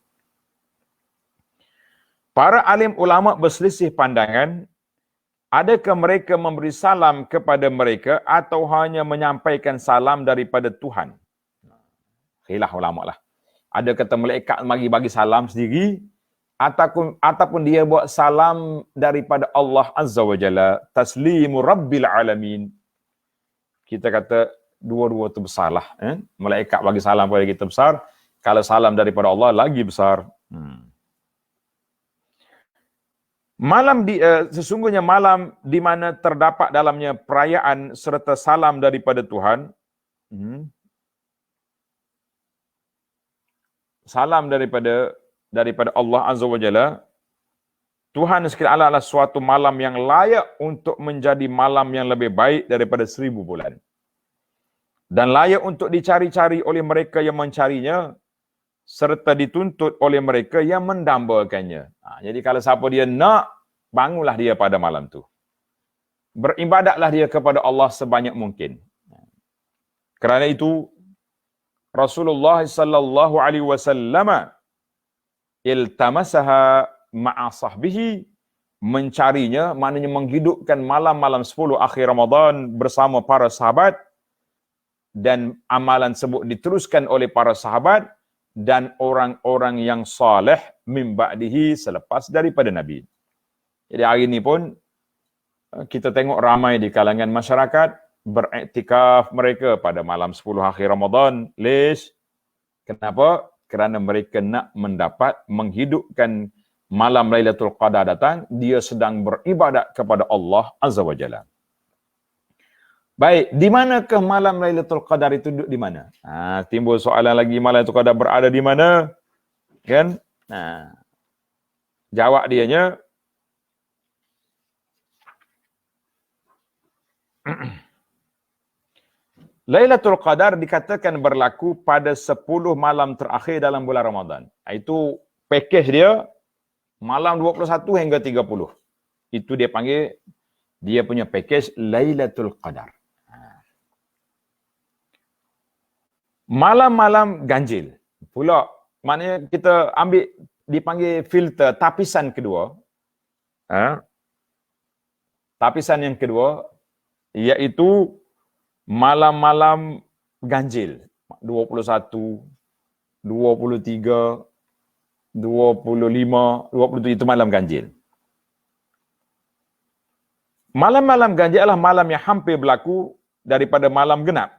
Para alim ulama berselisih pandangan, adakah mereka memberi salam kepada mereka atau hanya menyampaikan salam daripada Tuhan? Khilaf ulama lah. Ada kata malaikat bagi salam sendiri, ataupun dia buat salam daripada Allah Azza wa Jalla, taslimu Rabbil Alamin. Kita kata dua-dua itu besarlah. Malaikat bagi salam kepada kita besar, kalau salam daripada Allah lagi besar. Sesungguhnya malam di mana terdapat dalamnya perayaan serta salam daripada Tuhan, salam daripada Allah Azza wa Jalla, Tuhan sekalian adalah suatu malam yang layak untuk menjadi malam yang lebih baik daripada 1000 bulan. Dan layak untuk dicari-cari oleh mereka yang mencarinya, serta dituntut oleh mereka yang mendambakannya. Jadi kalau siapa dia nak, bangunlah dia pada malam tu. Beribadatlah dia kepada Allah sebanyak mungkin. Kerana itu, Rasulullah sallallahu alaihi wasallam iltamasaha ma'a sahbihi, mencarinya, maknanya menghidupkan malam-malam 10 akhir Ramadan bersama para sahabat, dan amalan tersebut diteruskan oleh para sahabat dan orang-orang yang saleh min ba'dihi, selepas daripada Nabi. Jadi hari ini pun kita tengok ramai di kalangan masyarakat beriktikaf mereka pada malam 10 akhir Ramadan. Lish? Kenapa? Kerana mereka nak menghidupkan malam Lailatul Qadar datang, dia sedang beribadat kepada Allah Azza wa Jalla. Baik, di manakah malam Lailatul Qadar itu duduk di mana? Timbul soalan lagi, malam Lailatul Qadar berada di mana? Kan? Jawab dianya, Lailatul Qadar dikatakan berlaku pada 10 malam terakhir dalam bulan Ramadan. Itu package dia, malam 21 hingga 30. Itu dia panggil, dia punya package Lailatul Qadar. Malam-malam ganjil pula, maknanya kita ambil, dipanggil filter tapisan kedua. Tapisan yang kedua, iaitu malam-malam ganjil. 21, 23, 25, 27 itu malam ganjil. Malam-malam ganjil adalah malam yang hampir berlaku daripada malam genap.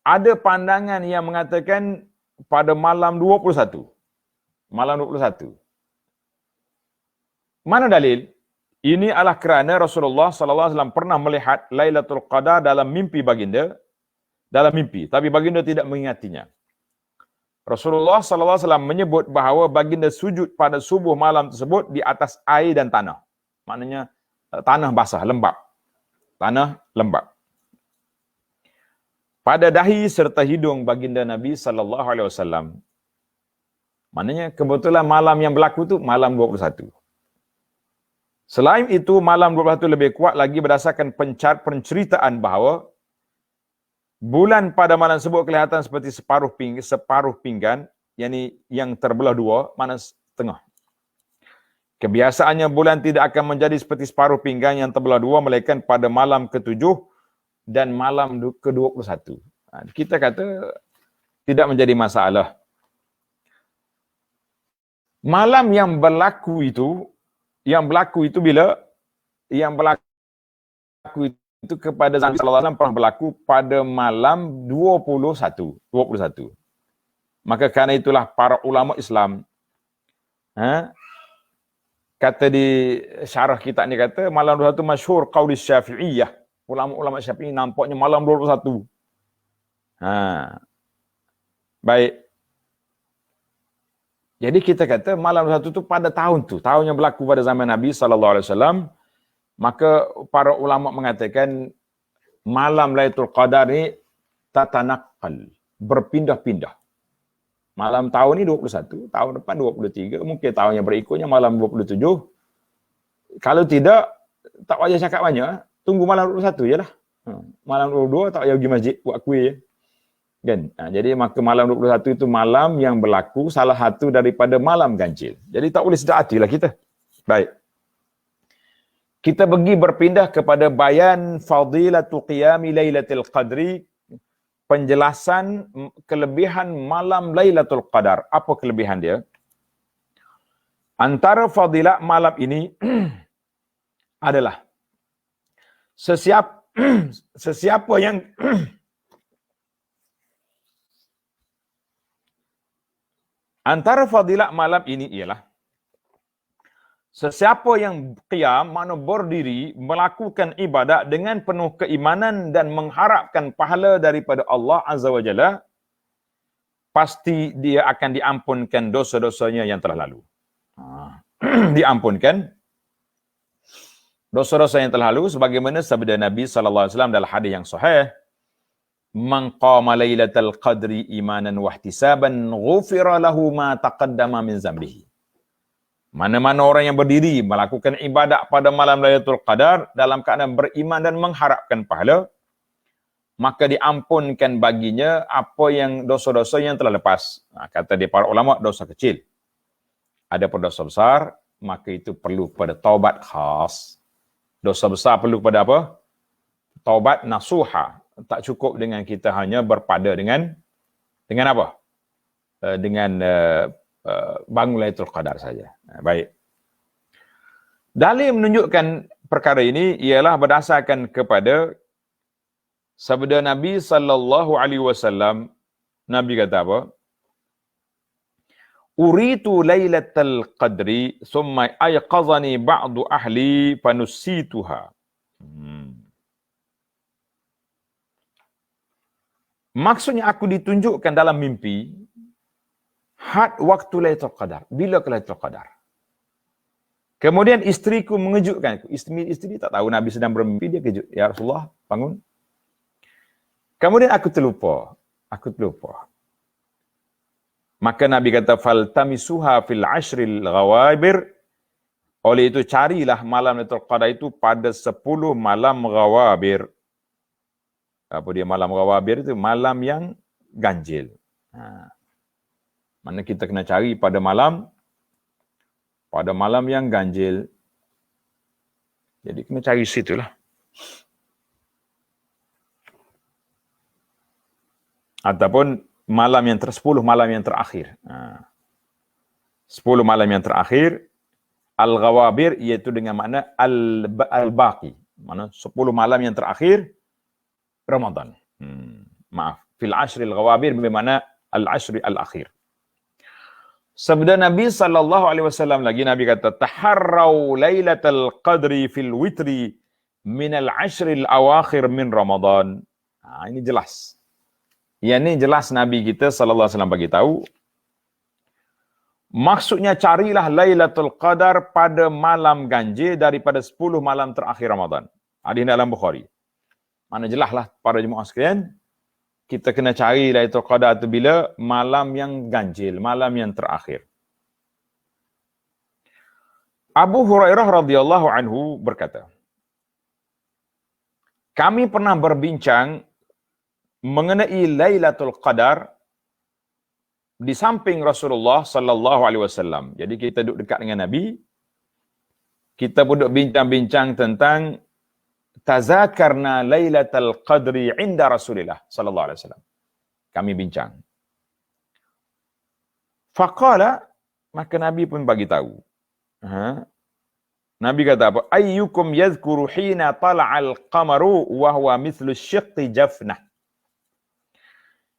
Ada pandangan yang mengatakan pada malam 21. Malam 21. Mana dalil? Ini adalah kerana Rasulullah SAW pernah melihat Lailatul Qadar dalam mimpi baginda. Dalam mimpi. Tapi baginda tidak mengingatinya. Rasulullah SAW menyebut bahawa baginda sujud pada subuh malam tersebut di atas air dan tanah. Maknanya tanah basah, lembap. Tanah lembap. Pada dahi serta hidung baginda Nabi SAW. Maknanya kebetulan malam yang berlaku tu malam 21. Selain itu, malam 21 lebih kuat lagi berdasarkan penceritaan bahawa bulan pada malam tersebut kelihatan seperti separuh pinggan, yang terbelah dua, mana setengah. Kebiasaannya bulan tidak akan menjadi seperti separuh pinggan yang terbelah dua, melainkan pada malam ke-7 dan malam ke-21. Kita kata tidak menjadi masalah. Malam yang berlaku itu bila? Yang berlaku itu kepada Nabi SAW pernah berlaku pada malam 21. Maka kerana itulah para ulama Islam, kata di syarah kitab ni, kata malam 21 masyhur qauli Syafi'iyah. Ulama-ulama Syafi'i nampaknya malam 21. Baik. Jadi kita kata malam 21 itu pada tahun yang berlaku pada zaman Nabi SAW. Maka para ulama mengatakan malam Lailatul Qadar ni tatanaqqal, berpindah-pindah. Malam tahun ni 21, tahun depan 23, mungkin tahun yang berikutnya malam 27. Kalau tidak, tak payah cakap banyak. Tunggu malam 21 je lah. Malam 22 tak payah pergi masjid buat kuih je. Kan? Jadi maka malam 21 itu malam yang berlaku salah satu daripada malam ganjil. Jadi tak boleh sedar hatilah kita. Baik. Kita pergi berpindah kepada bayan fadilatu qiyami Lailatul Qadri, penjelasan kelebihan malam Lailatul Qadar. Apa kelebihan dia? Antara fadilat malam ini adalah sesiapa yang antara fadilat malam ini ialah sesiapa yang qiyam, makna berdiri, melakukan ibadat dengan penuh keimanan dan mengharapkan pahala daripada Allah Azza wa Jalla, pasti dia akan diampunkan dosa-dosanya yang telah lalu. Diampunkan dosa-dosa yang telah lalu sebagaimana sabda Nabi sallallahu alaihi wasallam dalam hadis yang sahih, man qama lailatal qadri imanan wa ihtisaban ghufira lahu ma taqaddama min zambihi. Mana-mana orang yang berdiri melakukan ibadat pada malam Lailatul Qadar dalam keadaan beriman dan mengharapkan pahala, maka diampunkan baginya apa yang dosa-dosa yang telah lepas. Kata dia para ulama, dosa kecil. Ada dosa besar, maka itu perlu pada taubat khas. Dosa besar perlu pada apa? Taubat nasuha. Tak cukup dengan kita hanya berpada dengan apa? Dengan bangun Lailatul Qadar saja. Baik. Dalil menunjukkan perkara ini ialah berdasarkan kepada sabda Nabi sallallahu alaihi wasallam. Nabi kata apa? Uritu lailatal qadri thumma ayqazani ba'du ahli fanusituha. Maksudnya aku ditunjukkan dalam mimpi waktu Lailatul Qadar. Bila ke Lailatul Qadar? Kemudian istriku mengejutkan aku. Isteri tak tahu Nabi sedang bermimpi, dia kejut. Ya Rasulullah, bangun. Kemudian aku terlupa. Maka Nabi kata, faltamisuha fil ashril ghawabir. Oleh itu carilah malam Lailatul Qadar itu pada 10 malam ghawabir. Apa dia malam ghawabir itu? Malam yang ganjil. Mana kita kena cari pada malam yang ganjil. Jadi kena cari situlah. Ataupun malam yang 10 malam yang terakhir. 10 malam yang terakhir, al-ghawabir iaitu dengan makna al-baqi. Mana 10 malam yang terakhir Ramadan. Maaf, fil ashril ghawabir bermakna al-ashri al-akhir. Sabda Nabi sallallahu alaihi wasallam lagi, Nabi kata, taharrau lailatal qadri fil witri min al-ashril awakhir min Ramadan. Ini jelas. Ini jelas Nabi kita sallallahu alaihi wasallam bagi tahu. Maksudnya carilah Lailatul Qadar pada malam ganjil daripada 10 malam terakhir Ramadan. Hadis dalam Bukhari. Mana jelaslah para jemaah sekalian, kita kena cari Lailatul Qadar itu bila? Malam yang ganjil, malam yang terakhir. Abu Hurairah radhiyallahu anhu berkata, kami pernah berbincang mengenai Lailatul Qadar di samping Rasulullah sallallahu alaihi wasallam. Jadi kita duduk dekat dengan Nabi, kita pun duduk bincang-bincang tentang tazakarna Lailatul Qadri inda Rasulillah sallallahu alaihi wasallam. Kami bincang. Faqala, maka Nabi pun bagi tahu. Nabi kata apa? Ayyukum yadhkuru hina tala'al qamaru wa huwa mithlu syiqqi jafnah.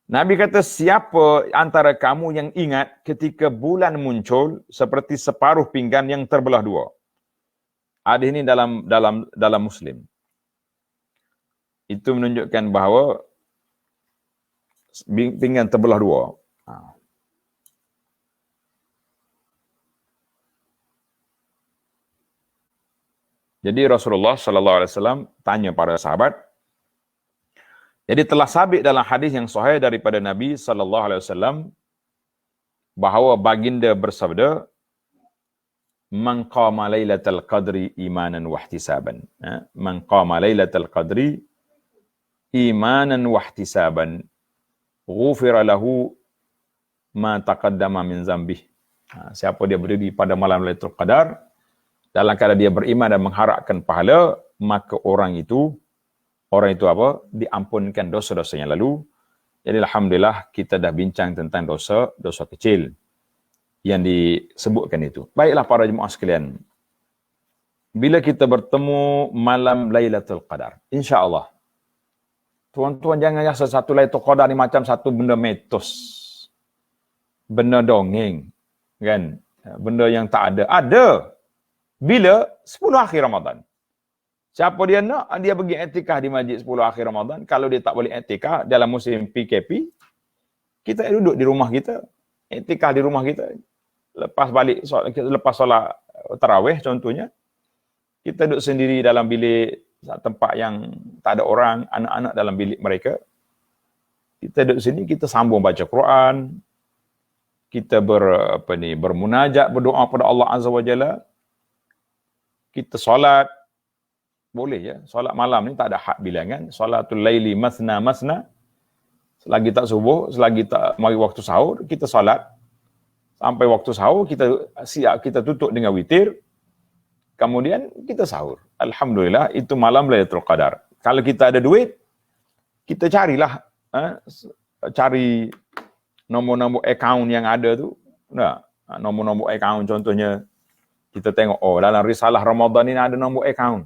Nabi kata, siapa antara kamu yang ingat ketika bulan muncul seperti separuh pinggan yang terbelah dua? Hadis ini dalam Muslim. Itu menunjukkan bahawa pinggan terbelah dua. Jadi Rasulullah sallallahu alaihi wasallam tanya para sahabat. Jadi telah sabit dalam hadis yang sahih daripada Nabi sallallahu alaihi wasallam bahawa baginda bersabda, man qama lailatal qadri imanan wa ihtisaban. Man qama lailatal qadri imanan wa ihtisaban ghufira lahu ma taqaddama min zambih. Siapa dia berdiri pada malam Lailatul Qadar dalam keadaan dia beriman dan mengharapkan pahala, maka orang itu apa? Diampunkan dosa-dosa yang lalu. Jadi alhamdulillah kita dah bincang tentang dosa kecil yang disebutkan itu. Baiklah para jemaah sekalian. Bila kita bertemu malam Lailatul Qadar, insya-Allah. Tuan-tuan jangan rasa satu Lailatul Qadar ni macam satu benda mitos. Benda dongeng, kan? Benda yang tak ada. Ada. Bila 10 akhir Ramadan. Siapa dia nak, dia pergi iktikaf di masjid 10 akhir Ramadan. Kalau dia tak boleh iktikaf dalam musim PKP, kita duduk di rumah kita. Iktikaf di rumah kita. lepas solat tarawih contohnya, kita duduk sendiri dalam bilik tempat yang tak ada orang, anak-anak dalam bilik mereka. Kita duduk sini, kita sambung baca Quran, kita bermunajat, berdoa pada Allah Azza wa Jalla. Kita solat, boleh ya. Solat malam ni tak ada had bilangan. Solatul laili masna masna. Selagi tak subuh, selagi tak mari waktu sahur, kita solat. Sampai waktu sahur, kita tutup dengan witir. Kemudian kita sahur. Alhamdulillah, itu malam Lailatul Qadar. Kalau kita ada duit, kita carilah. Cari nombor-nombor akaun yang ada tu. Nah, nombor-nombor akaun contohnya, kita tengok, dalam risalah Ramadan ni ada nombor akaun.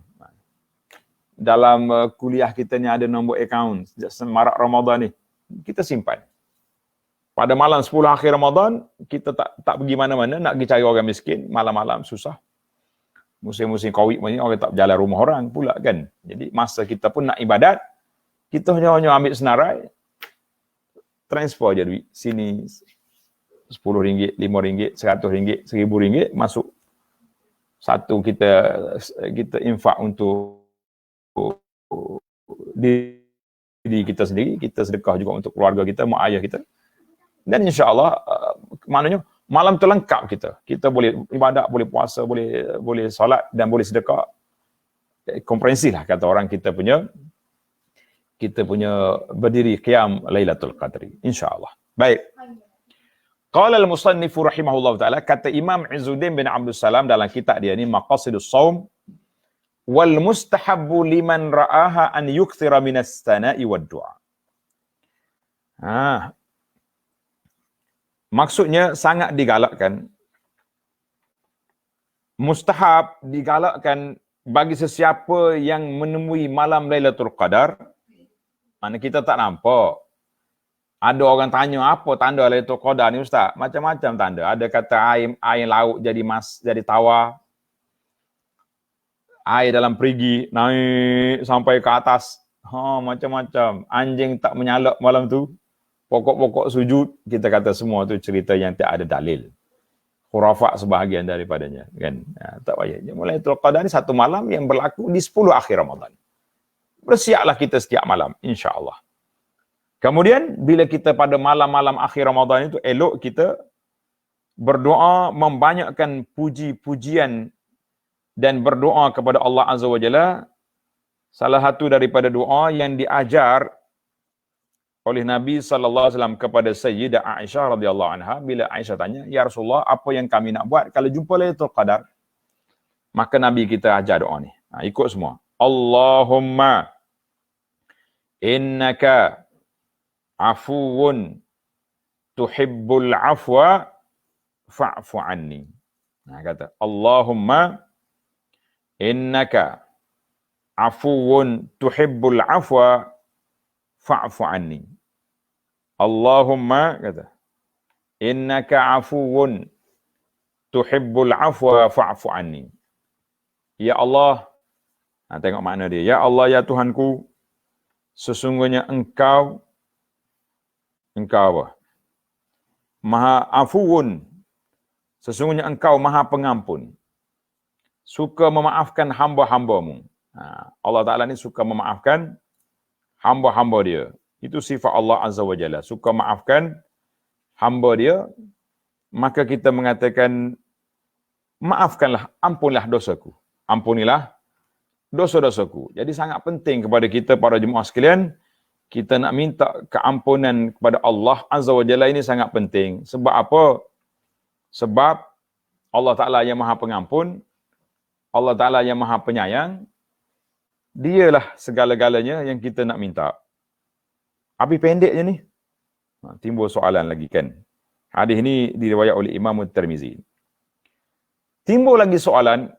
Dalam kuliah kita ni ada nombor akaun. Semarak Ramadan ni, kita simpan. Pada malam 10 akhir Ramadan, kita tak pergi mana-mana, nak pergi cari orang miskin, malam-malam susah. Musim-musim Covid ni orang tak berjalan rumah orang pula kan. Jadi masa kita pun nak ibadat, kita hanya ambil senarai, transfer je duit. Sini RM10, RM5, RM100, RM1000 masuk. Satu kita infak untuk diri kita sendiri, kita sedekah juga untuk keluarga kita, mak ayah kita. Dan insya-Allah maknanya malam tu lengkap kita. Kita boleh ibadat, boleh puasa, boleh solat dan boleh sedekah. Komprehensif lah kata orang kita punya berdiri qiyam Lailatul Qadri insya-Allah. Baik. Qala al-musannif rahimahullah taala, kata Imam Izzuddin bin Abdul Salam dalam kitab dia ni Maqasidus Shaum, wal mustahabbu liman ra'aha an yukthira minas sana'i wad du'a. Maksudnya sangat digalakkan, mustahab digalakkan bagi sesiapa yang menemui malam Lailatul Qadar. Mana kita tak nampak. Ada orang tanya apa tanda Lailatul Qadar ni ustaz? Macam-macam tanda. Ada kata air laut jadi tawar. Air dalam perigi naik sampai ke atas. Macam-macam. Anjing tak menyalak malam tu. Pokok-pokok sujud, kita kata semua tu cerita yang tak ada dalil. Khurafat sebahagian daripadanya, kan? Tak payah. Lailatul Qadar ni satu malam yang berlaku di 10 akhir Ramadan. Bersiaplah kita setiap malam, insya-Allah. Kemudian bila kita pada malam-malam akhir Ramadan itu elok kita berdoa, membanyakkan puji-pujian dan berdoa kepada Allah Azza wa Jalla. Salah satu daripada doa yang diajar oleh Nabi SAW kepada Sayyidah Aisyah radhiyallahu anha, bila Aisyah tanya, "Ya Rasulullah, apa yang kami nak buat kalau jumpa Lailatul Qadar?" Maka Nabi kita ajar doa ni. Ikut semua. Allahumma innaka afuwun tuhibbul afwa fa'fu anni. Kata Allahumma innaka afuwun tuhibbul afwa fa'fu anni. Allahumma kata innaka afuwun tuhibbul afwa fa'fu anni. Ya Allah, tengok makna dia. Ya Allah, ya Tuhanku, sesungguhnya engkau apa? Maha afuwun. Sesungguhnya engkau maha pengampun. Suka memaafkan hamba-hambamu. Allah Ta'ala ni suka memaafkan hamba-hamba dia. Itu sifat Allah Azza wa Jalla. Suka maafkan hamba dia. Maka kita mengatakan, maafkanlah, ampunlah dosaku. Ampunilah dosa-dosaku. Jadi sangat penting kepada kita para jemaah sekalian, kita nak minta keampunan kepada Allah Azza wa Jalla, ini sangat penting. Sebab apa? Sebab Allah Ta'ala yang maha pengampun, Allah Ta'ala yang maha penyayang, dialah segala-galanya yang kita nak minta. Habis pendek je ni. Timbul soalan lagi kan. Hadis ni diriwayat oleh Imam Tirmizi. Timbul lagi soalan,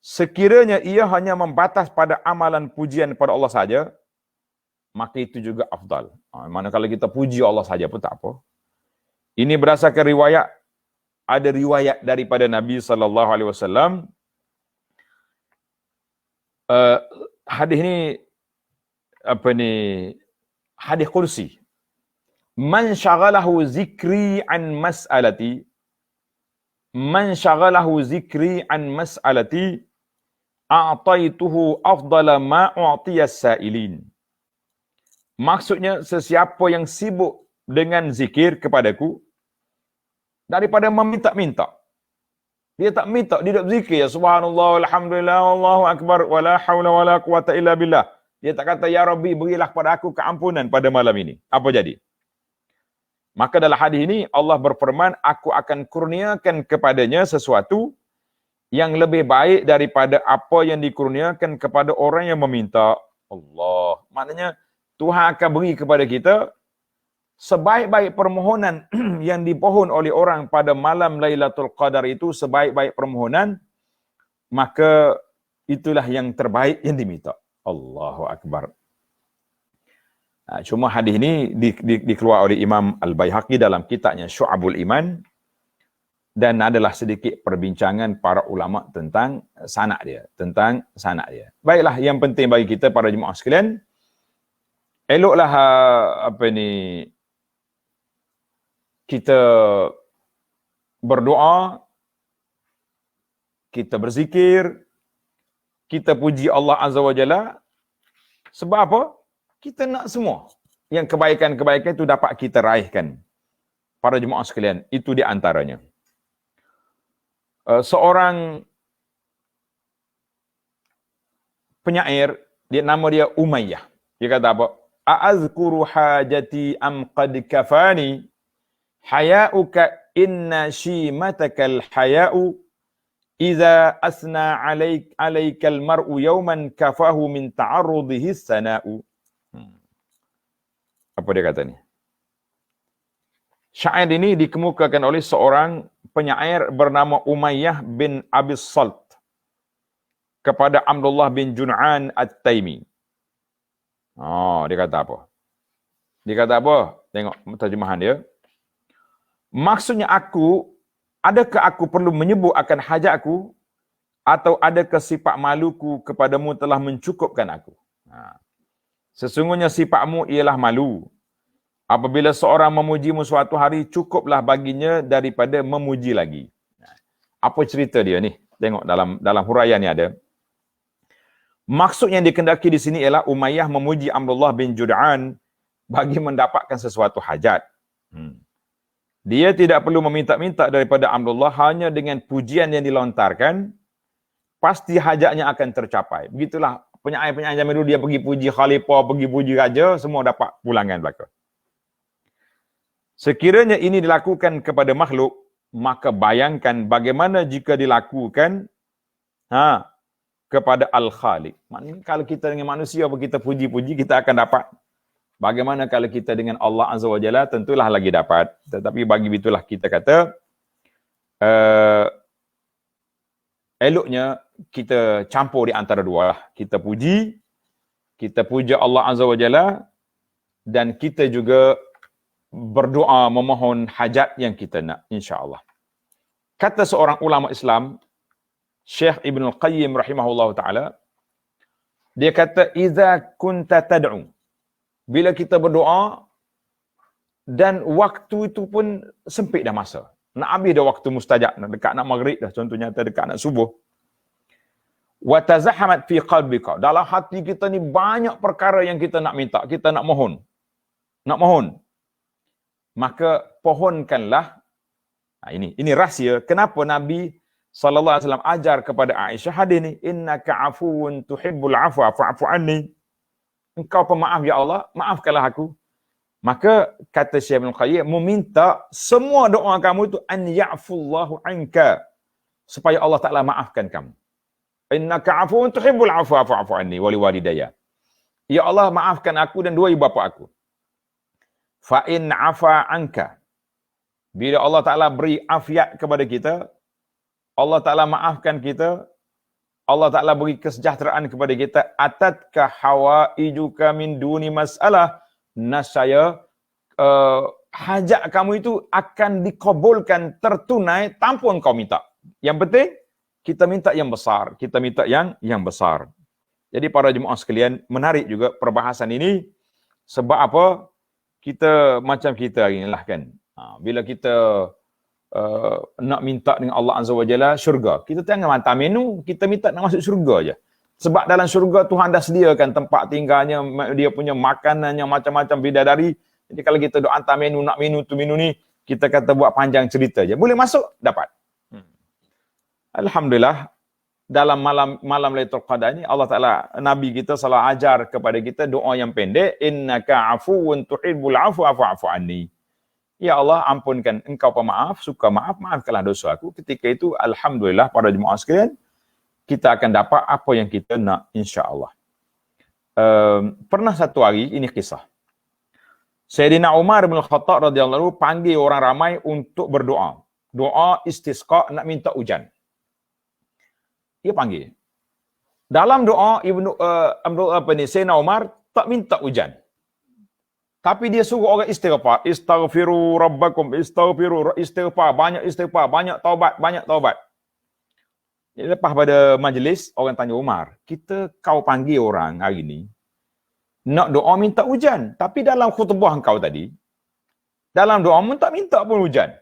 sekiranya ia hanya membatas pada amalan pujian kepada Allah saja, maka itu juga afdal. Manakala kita puji Allah saja pun tak apa. Ini berdasarkan riwayat, ada riwayat daripada Nabi SAW. Hadis ni hadis kursi. Man syaghalahu zikri an mas'alati, man syaghalahu zikri an mas'alati a'taituhu afdala ma u'tiyas sa'ilin. Maksudnya, sesiapa yang sibuk dengan zikir kepadaku daripada meminta-minta. Dia tak minta, dia tak zikir. Ya subhanallah, alhamdulillah, Allahu akbar, wala hawla wala quwata illa billah. Dia tak kata, ya Rabbi, berilah kepada aku keampunan pada malam ini. Apa jadi? Maka dalam hadis ini, Allah berfirman, aku akan kurniakan kepadanya sesuatu yang lebih baik daripada apa yang dikurniakan kepada orang yang meminta. Allah. Maknanya, Tuhan akan beri kepada kita sebaik-baik permohonan yang dipohon oleh orang pada malam Lailatul Qadar itu, sebaik-baik permohonan, maka itulah yang terbaik yang diminta. Allahu Akbar. Cuma hadis ini dikeluar oleh Imam Al-Baihaqi dalam kitabnya Syu'abul Iman, dan adalah sedikit perbincangan para ulama tentang sanad dia. Baiklah, yang penting bagi kita para jemaah sekalian, eloklah kita berdoa, kita berzikir, kita puji Allah Azza wa Jalla. Sebab apa? Kita nak semua yang kebaikan-kebaikan itu dapat kita raihkan. Para jemaah sekalian, itu di antaranya. Seorang penyair, nama dia Umayyah. Dia kata apa? A'azkuru hajati am qad kafani haya'uka inna shimatakal haya'u idza asna alaikal mar'u yawman kafahu min ta'arrudihi sana'u. Apa dia kata ni? Syair ini dikemukakan oleh seorang penyair bernama Umayyah bin Abis Salt kepada Abdullah bin Jun'an At-Taimi. Dia kata apa? Tengok terjemahan dia. Maksudnya adakah aku perlu menyebut akan hajatku, atau adakah sifat maluku kepadamu telah mencukupkan aku? Sesungguhnya sifatmu ialah malu. Apabila seorang memujimu suatu hari, cukuplah baginya daripada memuji lagi. Apa cerita dia ni? Tengok dalam huraian ni ada. Maksud yang dikendaki di sini ialah Umayyah memuji Abdullah bin Jud'an bagi mendapatkan sesuatu hajat. Dia tidak perlu meminta-minta daripada Abdullah, hanya dengan pujian yang dilontarkan, pasti hajatnya akan tercapai. Begitulah penyair-penyair zaman dulu, dia pergi puji khalifah, pergi puji raja, semua dapat pulangan belaka. Sekiranya ini dilakukan kepada makhluk, maka bayangkan bagaimana jika dilakukan kepada Al-Khaliq. Maknanya kalau kita dengan manusia kita puji-puji, kita akan dapat. Bagaimana kalau kita dengan Allah Azza wa Jalla, tentulah lagi dapat. Tetapi bagi itulah kita kata, eloknya kita campur di antara dua lah. Kita puja Allah Azza wa Jalla, dan kita juga berdoa memohon hajat yang kita nak, insya-Allah. Kata seorang ulama Islam, Syekh Ibn Al-Qayyim rahimahullah ta'ala, dia kata, iza kunta tad'u, bila kita berdoa, dan waktu itu pun sempit dah masa. Nak habis dah waktu mustajab, dekat nak maghrib dah, contohnya dekat nak subuh. Wa tazahamat fi qalbika, dalam hati kita ni banyak perkara yang kita nak minta, kita nak mohon. Maka pohonkanlah. Ini rahsia kenapa Nabi SAW ajar kepada Aisyah hadis ni, innaka afuwun tuhibbul afwa fa'fu anni. Engkau pemaaf ya Allah, maafkanlah aku. Maka kata Syekh Ibn Qayyim, meminta semua doa kamu itu an ya'fullahu anka, supaya Allah Taala maafkan kamu. Innaka afuwun tuhibbul afwa fa'fu anni wa liwalidayya. Ya Allah, maafkan aku dan dua ibu bapa aku. Fa in afa anka, bila Allah Ta'ala beri afiat kepada kita, Allah Ta'ala maafkan kita, Allah Ta'ala beri kesejahteraan kepada kita, atatka hawaijuka min duni masalah, nasaya hajat kamu itu akan dikabulkan tertunai tanpa engkau minta. Yang penting kita minta yang besar, kita minta yang besar. Jadi para jemaah sekalian, menarik juga perbahasan ini. Sebab apa? Kita macam kita hari ni lah kan. Bila kita nak minta dengan Allah Azza wa Jalla syurga. Kita jangan hantar menu, kita minta nak masuk syurga aja. Sebab dalam syurga Tuhan dah sediakan tempat tinggalnya, dia punya makanannya macam-macam bidadari. Jadi kalau kita duk hantar menu, nak menu tu menu ni, kita kata buat panjang cerita je. Boleh masuk? Dapat. Alhamdulillah, dalam malam Lailatul Qadar ni Allah Taala, Nabi kita selalu ajar kepada kita doa yang pendek, innaka afuwun tuhibbul afwa fa'fu anni. Ya Allah, ampunkan, engkau pemaaf, suka maaf, maafkanlah dosa aku. Ketika itu, alhamdulillah para jemaah sekalian, kita akan dapat apa yang kita nak, insya-Allah. Pernah satu hari, ini kisah. Sayyidina Umar bin Khattab radhiyallahu anhu panggil orang ramai untuk berdoa. Doa istisqa, nak minta hujan. Dia panggil. Dalam doa Sayyidina Umar tak minta hujan. Tapi dia suruh orang istighfar. Istaghfiru rabbakum, istighfar, banyak taubat, banyak taubat. Lepas pada majlis, orang tanya Umar, kau panggil orang hari ni, nak doa minta hujan. Tapi dalam khutbah kau tadi, dalam doa pun tak minta pun hujan.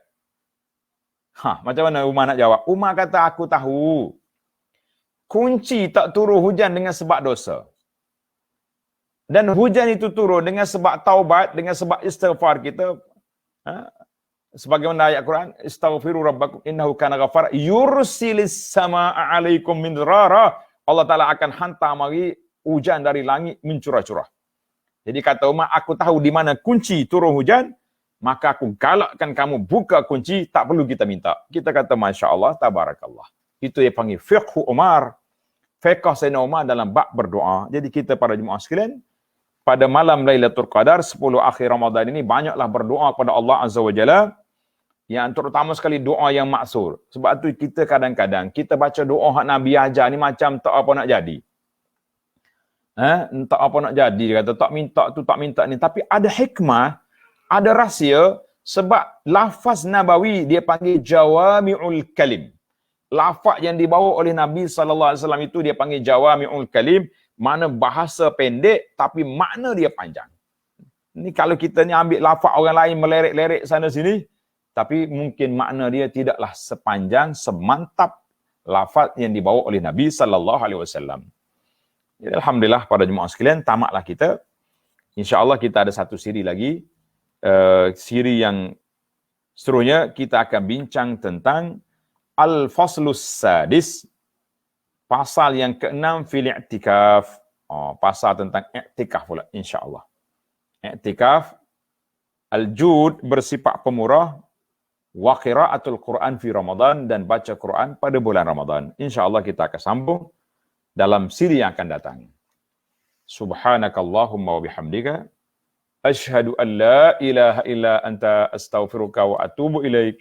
Macam mana Umar nak jawab? Umar kata, aku tahu. Kunci tak turun hujan dengan sebab dosa. Dan hujan itu turun dengan sebab taubat, dengan sebab istighfar kita. Sebagaimana ayat Quran, istaghfiru rabbakum innahu kana ghafara yursilis samaa'a 'alaikum midrara. Allah Taala akan hantar mari hujan dari langit mencurah-curah. Jadi kata Umar, aku tahu di mana kunci turun hujan, maka aku galakkan kamu buka kunci, tak perlu kita minta. Kita kata masya-Allah, tabarakallah. Itu yang panggil fiqh Umar. Fiqh Sayyidina Umar dalam bab berdoa. Jadi kita para jemaah sekalian, pada malam Lailatul Qadar 10 akhir Ramadan ini banyaklah berdoa kepada Allah Azza wa Jalla, yang terutama sekali doa yang maksur. Sebab tu kita kadang-kadang kita baca doa hak Nabi ajar ni macam tak apa nak jadi. Tak apa nak jadi, dia kata tak minta tu, tak minta ni, tapi ada hikmah, ada rahsia, sebab lafaz Nabawi dia panggil jawami'ul kalim. Lafaz yang dibawa oleh Nabi sallallahu alaihi wasallam itu dia panggil jawami'ul kalim. Mana bahasa pendek tapi makna dia panjang. Ni kalau kita ni ambil lafaz orang lain melerek-lerek sana sini, tapi mungkin makna dia tidaklah sepanjang, semantap lafaz yang dibawa oleh Nabi sallallahu alaihi wasallam. Jadi alhamdulillah pada jemaah sekalian, tamatlah kita. Insya-Allah kita ada satu siri lagi. Siri yang seterusnya kita akan bincang tentang Al-Faslus Sadis. Pasal yang ke-6 fil i'tikaf. Pasal tentang i'tikaf pula insya-Allah. I'tikaf, al-jud bersifat pemurah, wa qiraatul Quran fi Ramadan, dan baca Quran pada bulan Ramadan. Insya-Allah kita akan sambung dalam siri yang akan datang. Subhanakallahumma wa bihamdika asyhadu an la ilaha illa anta astaghfiruka wa atubu ilaik.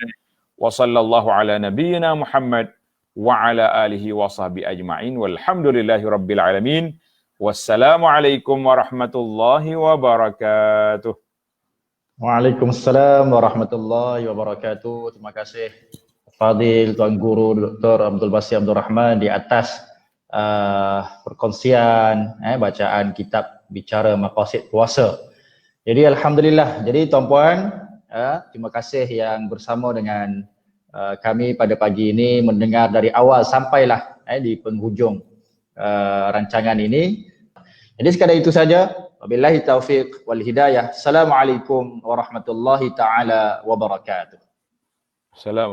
Wa sallallahu ala nabiyyina Muhammad wa ala alihi wa sahbihi ajma'in walhamdulillahi rabbil alamin. Wassalamualaikum warahmatullahi wabarakatuh. Waalaikumsalam warahmatullahi wabarakatuh. Terima kasih Fadil Tuan Guru Dr. Abdul Basit Abdul Rahman di atas perkongsian bacaan kitab bicara maqasid puasa. Jadi alhamdulillah. Jadi tuan-puan, terima kasih yang bersama dengan kami pada pagi ini, mendengar dari awal sampailah di penghujung rancangan ini. Jadi sekadar itu saja. Wabillahi taufiq wal hidayah. Assalamualaikum warahmatullahi taala wabarakatuh. Assalamualaikum.